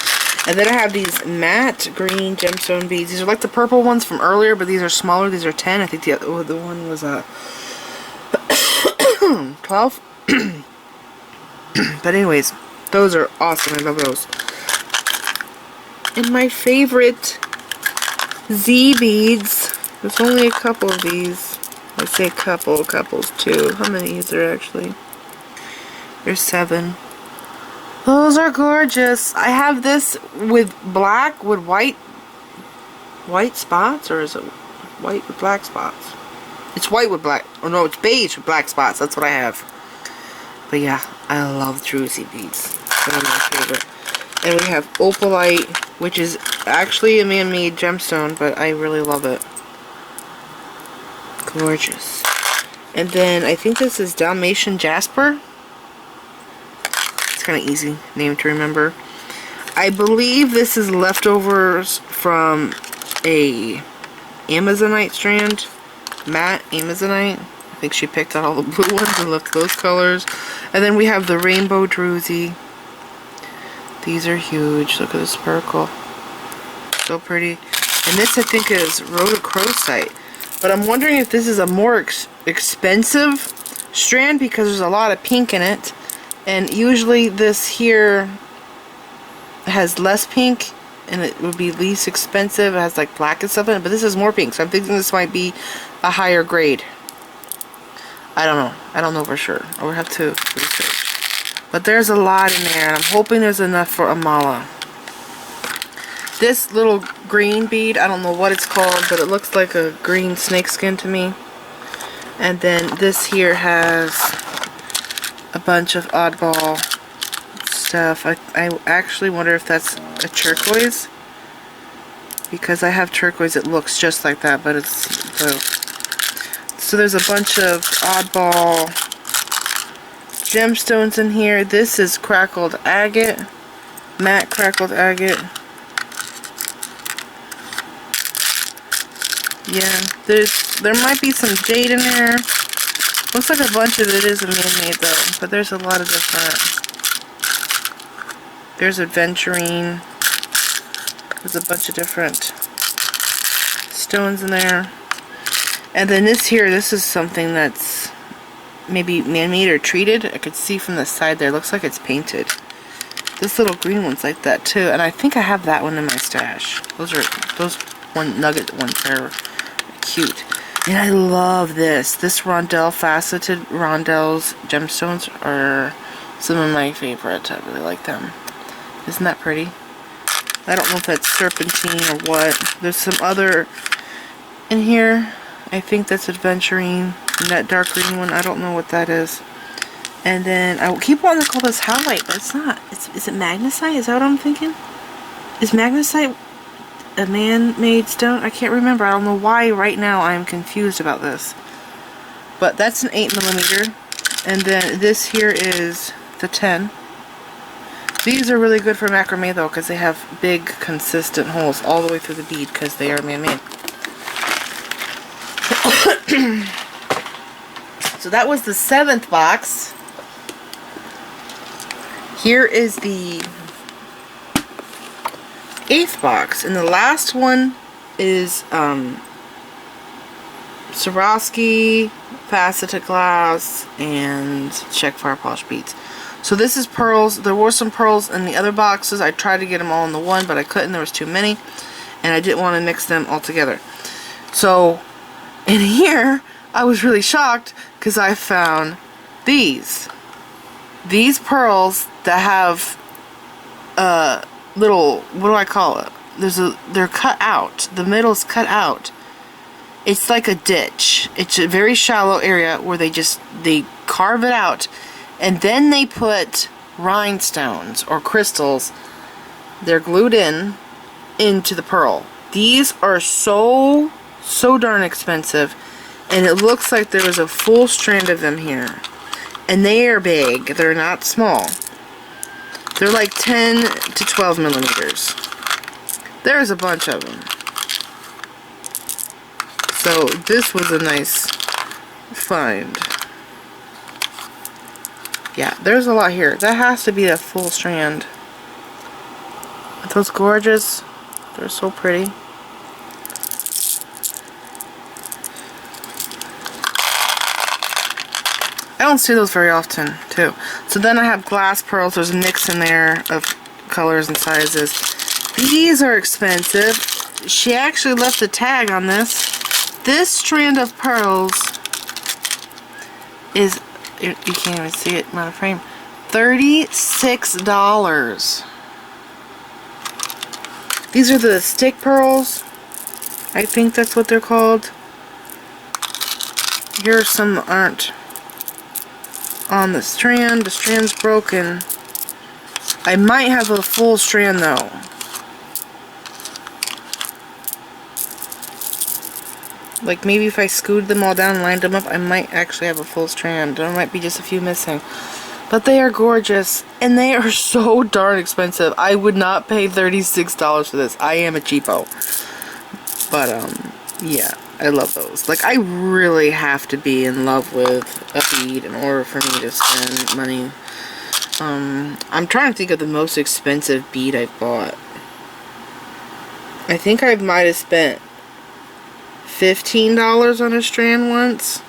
S1: And then I have these matte green gemstone beads. These are like the purple ones from earlier, but these are smaller. These are 10. I think the one was 12. But anyways, those are awesome. I love those. And my favorite Z beads. There's only a couple of these. I say couples too. How many is there actually? There's 7. Those are gorgeous. I have this with black with white spots, or is it white with black spots? It's white with black. Oh no, it's beige with black spots. That's what I have. But yeah, I love Druzy beads. They're my favorite. And we have Opalite, which is actually a man-made gemstone, but I really love it. Gorgeous. And then I think this is Dalmatian Jasper. It's kind of easy name to remember. I believe this is leftovers from a Amazonite strand. Matte Amazonite. I think she picked out all the blue ones and left those colors. And then we have the Rainbow Druzy. These are huge. Look at this sparkle. So pretty. And this I think is rhodochrosite. But I'm wondering if this is a more expensive strand because there's a lot of pink in it. And usually this here has less pink and it would be least expensive. It has like black and stuff in it. But this is more pink. So I'm thinking this might be a higher grade. I don't know. I don't know for sure. I would have to research. But there's a lot in there. And I'm hoping there's enough for a mala. This little green bead, I don't know what it's called, but it looks like a green snakeskin to me. And then this here has a bunch of oddball stuff. I actually wonder if that's a turquoise. Because I have turquoise, it looks just like that, but it's blue. So there's a bunch of oddball gemstones in here. This is Crackled Agate. Matte Crackled Agate. Yeah, there might be some jade in there. Looks like a bunch of it is man-made though, but there's a lot of different. There's aventurine. There's a bunch of different stones in there. And then this here, this is something that's maybe man-made or treated. I could see from the side there, looks like it's painted. This little green one's like that too, and I think I have that one in my stash. Those nugget ones are cute. And I love this. This Rondelle, Faceted Rondelles gemstones are some of my favorites. I really like them. Isn't that pretty? I don't know if that's serpentine or what. There's some other in here. I think that's aventurine. And that dark green one, I don't know what that is. And then I keep wanting to call this halite, but it's not. Is it magnesite? Is that what I'm thinking? Is magnesite a man-made stone? I can't remember. I don't know why right now I'm confused about this. But that's an 8mm. And then this here is the 10. These are really good for macrame though, because they have big consistent holes all the way through the bead because they are man-made. So that was the 7th box. Here is the 8th box, and the last one is Swarovski, Faceted Glass, and Czech Firepolish beads. So this is pearls. There were some pearls in the other boxes. I tried to get them all in the one, but I couldn't. There was too many, and I didn't want to mix them all together. So in here, I was really shocked because I found these pearls that have little, what do I call it? They're cut out. The middle's cut out. It's like a ditch. It's a very shallow area where they carve it out, and then they put rhinestones or crystals. They're glued into the pearl. These are so darn expensive, and it looks like there was a full strand of them here. And they are big. They're not small. They're like 10 to 12mm. There's a bunch of them. So this was a nice find. Yeah, there's a lot here. That has to be a full strand. Aren't those gorgeous? They're so pretty. I don't see those very often, too. So then I have glass pearls. There's a mix in there of colors and sizes. These are expensive. She actually left a tag on this. This strand of pearls is, you can't even see it, not a frame, $36. These are the stick pearls. I think that's what they're called. Here are some that aren't on the strand. The strand's broken. I might have a full strand though. Like maybe if I scooted them all down and lined them up, I might actually have a full strand. There might be just a few missing. But they are gorgeous, and they are so darn expensive. I would not pay $36 for this. I am a cheapo. But, yeah, I love those. Like, I really have to be in love with a bead in order for me to spend money. I'm trying to think of the most expensive bead I've bought. I think I might have spent $15 on a strand once.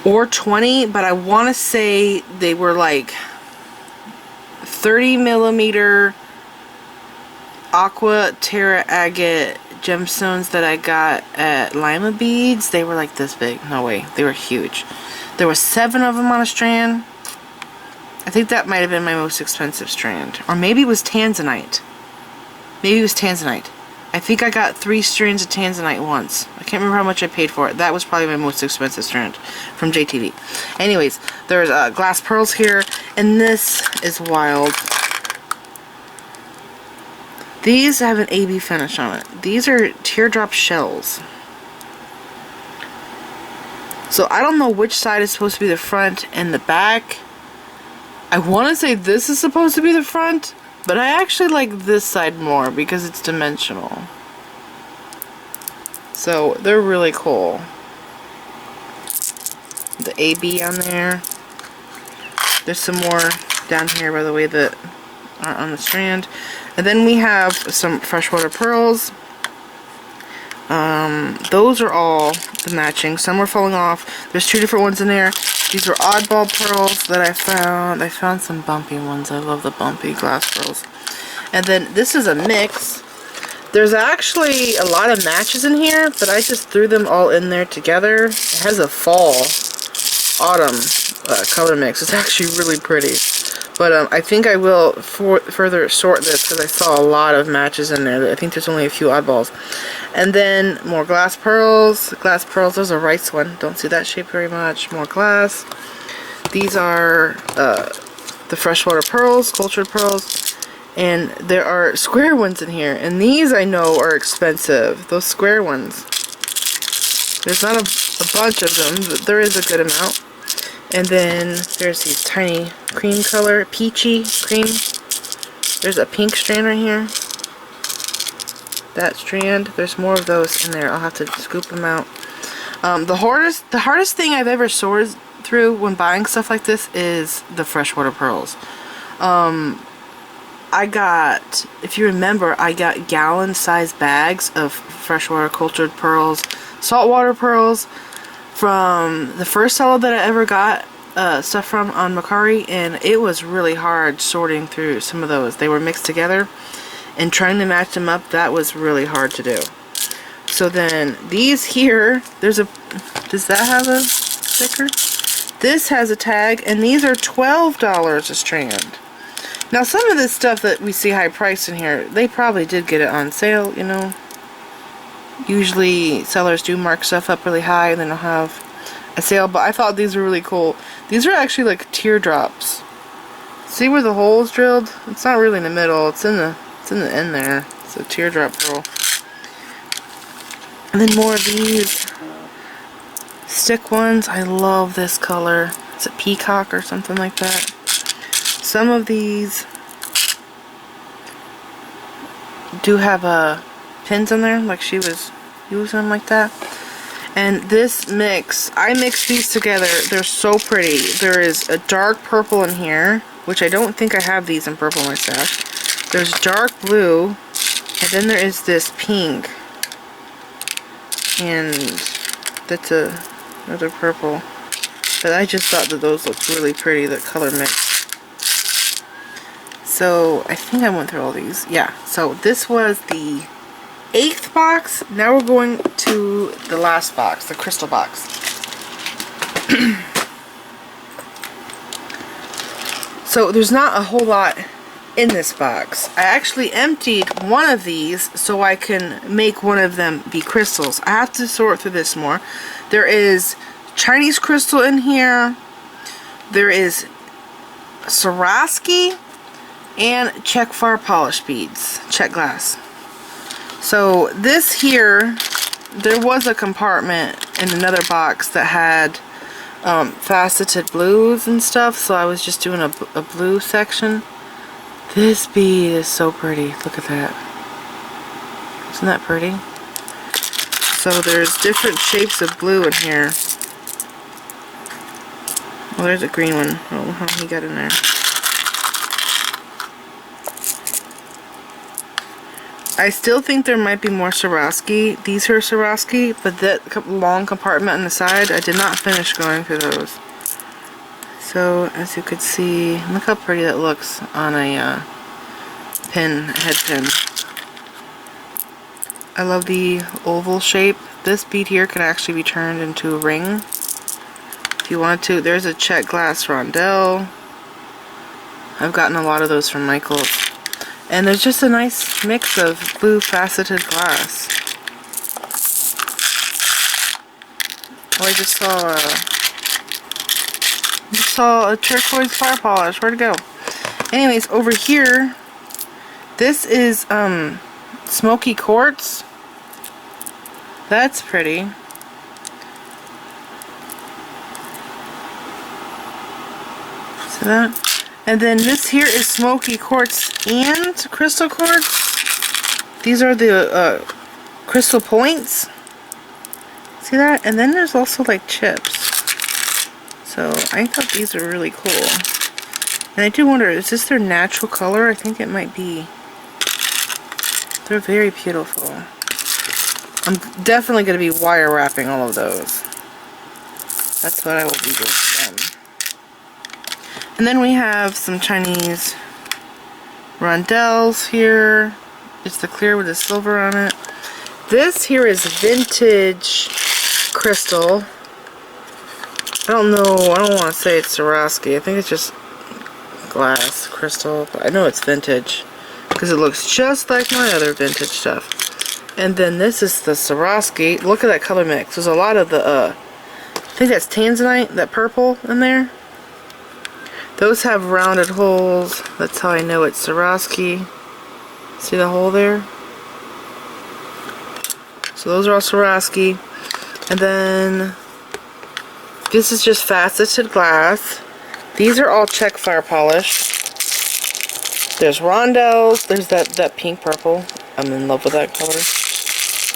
S1: Or 20, but I want to say they were like 30mm aqua terra agate gemstones that I got at Lima Beads. They were like this big. No way. They were huge. There were 7 of them on a strand. I think that might have been my most expensive strand. Or maybe it was tanzanite. Maybe it was tanzanite. I think I got 3 strands of tanzanite once. I can't remember how much I paid for it. That was probably my most expensive strand from JTV. Anyways, there's glass pearls here, and this is wild. These have an AB finish on it. These are teardrop shells. So I don't know which side is supposed to be the front and the back. I want to say this is supposed to be the front, but I actually like this side more because it's dimensional. So they're really cool. The AB on there. There's some more down here, by the way, that are on the strand. And then we have some freshwater pearls. Those are all the matching. Some were falling off. There's 2 different ones in there. These are oddball pearls that I found. I found some bumpy ones. I love the bumpy glass pearls. And then this is a mix. There's actually a lot of matches in here, but I just threw them all in there together. It has a fall, autumn color mix. It's actually really pretty. But I think I will further sort this because I saw a lot of matches in there. I think there's only a few oddballs. And then more glass pearls. Glass pearls, there's a rice one. Don't see that shape very much. More glass. These are the freshwater pearls, cultured pearls. And there are square ones in here. And these I know are expensive. Those square ones. There's not a bunch of them, but there is a good amount. And then there's these tiny cream color, peachy cream. There's a pink strand right here. That strand. There's more of those in there. I'll have to scoop them out. The hardest thing I've ever sorted through when buying stuff like this is the freshwater pearls. I got, if you remember, I got gallon-sized bags of freshwater cultured pearls, saltwater pearls, from the first seller that I ever got stuff from on Mercari, and it was really hard sorting through some of those. They were mixed together, and trying to match them up, that was really hard to do. So then these here, does that have a sticker? This has a tag, and these are $12 a strand. Now some of this stuff that we see high priced in here, they probably did get it on sale, you know. Usually sellers do mark stuff up really high and then they'll have a sale, but I thought these were really cool. These are actually like teardrops. See where the hole's drilled? It's not really in the middle, it's in the end there. It's a teardrop pearl. And then more of these stick ones. I love this color. It's a peacock or something like that. Some of these do have pins in there, like she was using them like that. And this mix, I mixed these together. They're so pretty. There is a dark purple in here which I don't think I have these in purple in my stash. There's dark blue, and then there is this pink. And that's another purple. But I just thought that those looked really pretty, the color mix. So I think I went through all these. Yeah, so this was the 8th box. Now we're going to the last box, the crystal box. So there's not a whole lot in this box. I actually emptied one of these so I can make one of them be crystals. I have to sort through this more. There is Chinese crystal in here. There is Swarovski and Czech Firepolish beads, Czech Glass. So this here, there was a compartment in another box that had faceted blues and stuff, so I was just doing a blue section. This bead is so pretty. Look at that. Isn't that pretty? So there's different shapes of blue in here. Oh, there's a green one. Oh, how he got in there. I still think there might be more Swarovski. These are Swarovski, but that long compartment on the side, I did not finish going through those. So, as you could see, look how pretty that looks on a head pin. I love the oval shape. This bead here can actually be turned into a ring if you wanted to. There's a Czech Glass Rondelle. I've gotten a lot of those from Michael's. And there's just a nice mix of blue faceted glass. Oh, I just saw a turquoise fire polish. Where'd it go? Anyways, over here, this is Smoky Quartz. That's pretty. See that? And then this here is Smoky Quartz and Crystal Quartz. These are the crystal points. See that? And then there's also like chips. So I thought these were really cool. And I do wonder, is this their natural color? I think it might be. They're very beautiful. I'm definitely going to be wire wrapping all of those. That's what I will be doing with them. And then we have some Chinese Rondelles here. It's the clear with the silver on it. This here is vintage crystal. I don't know, I don't want to say it's Swarovski. I think it's just glass crystal, but I know it's vintage because it looks just like my other vintage stuff. And then this is the Swarovski. Look at that color mix. There's a lot of the, I think that's tanzanite, that purple in there. Those have rounded holes. That's how I know it's Swarovski. See the hole there? So those are all Swarovski. And then this is just faceted glass. These are all Czech Firepolish. There's Rondelles. There's that pink purple. I'm in love with that color.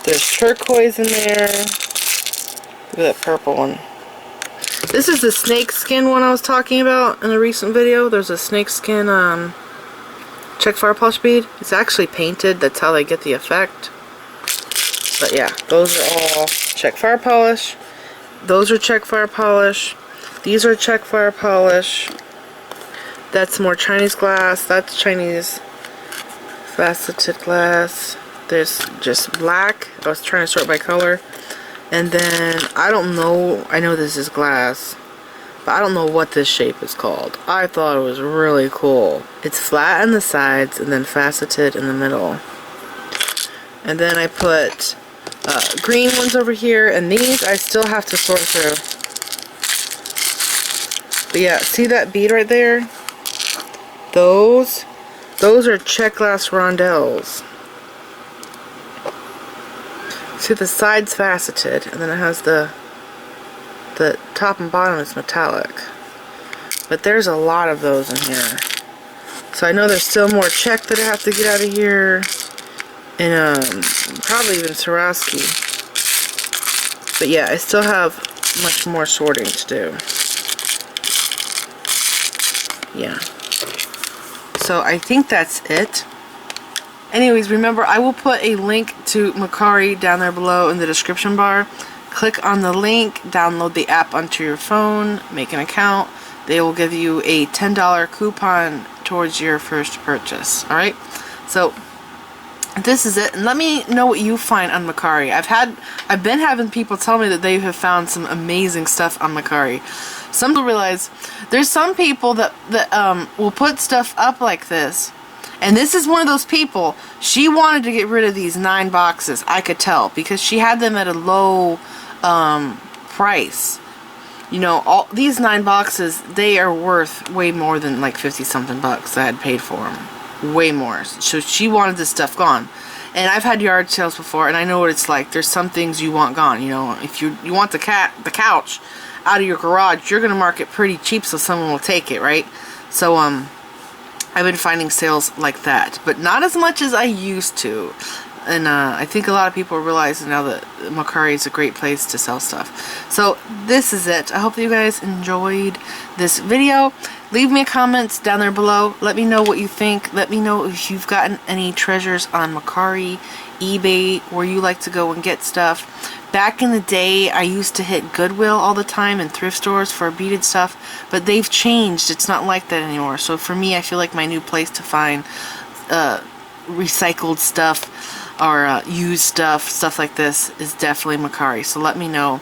S1: There's turquoise in there. Look at that purple one. This is the snake skin one I was talking about in a recent video. There's a snake skin Czech Firepolish bead. It's actually painted. That's how they get the effect. But yeah, those are all Czech Firepolish. Those are Czech Firepolish. These are Czech Firepolish. That's more Chinese glass. That's Chinese faceted glass. There's just black. I was trying to sort by color. And then, I don't know, I know this is glass, but I don't know what this shape is called. I thought it was really cool. It's flat on the sides and then faceted in the middle. And then I put green ones over here, and these I still have to sort through. But yeah, see that bead right there? Those are Czech Glass Rondelles. See, the side's faceted, and then it has the top and bottom is metallic. But there's a lot of those in here. So I know there's still more Czech that I have to get out of here. And probably even Swarovski. But yeah, I still have much more sorting to do. Yeah. So I think that's it. Anyways, remember, I will put a link to Mercari down there below in the description bar. Click on the link, download the app onto your phone, make an account. They will give you a $10 coupon towards your first purchase. Alright? So this is it, and let me know what you find on Mercari. I've been having people tell me that they have found some amazing stuff on Mercari. Some people realize there's some people that will put stuff up like this, and this is one of those people. She wanted to get rid of these 9 boxes. I could tell because she had them at a low price. You know, all these 9 boxes, they are worth way more than like 50 something bucks I had paid for them. Way more. So she wanted this stuff gone. And I've had yard sales before, and I know what it's like. There's some things you want gone. You know, if you want the couch out of your garage, you're gonna mark it pretty cheap so someone will take it, right? So I've been finding sales like that, but not as much as I used to. And I think a lot of people are realizing now that Mercari is a great place to sell stuff. So this is it. I hope that you guys enjoyed this video. Leave me a comment down there below. Let me know what you think. Let me know if you've gotten any treasures on Mercari, eBay, where you like to go and get stuff. Back in the day, I used to hit Goodwill all the time and thrift stores for beaded stuff, but they've changed. It's not like that anymore. So for me, I feel like my new place to find recycled stuff or used stuff like this is definitely Mercari. So let me know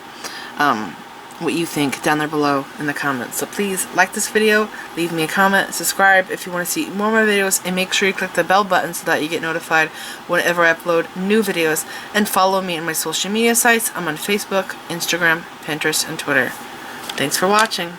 S1: what you think down there below in the comments. So please like this video, leave me a comment, subscribe if you want to see more of my videos, and make sure you click the bell button so that you get notified whenever I upload new videos. And follow me on my social media sites. I'm on Facebook, Instagram, Pinterest, and Twitter. Thanks for watching.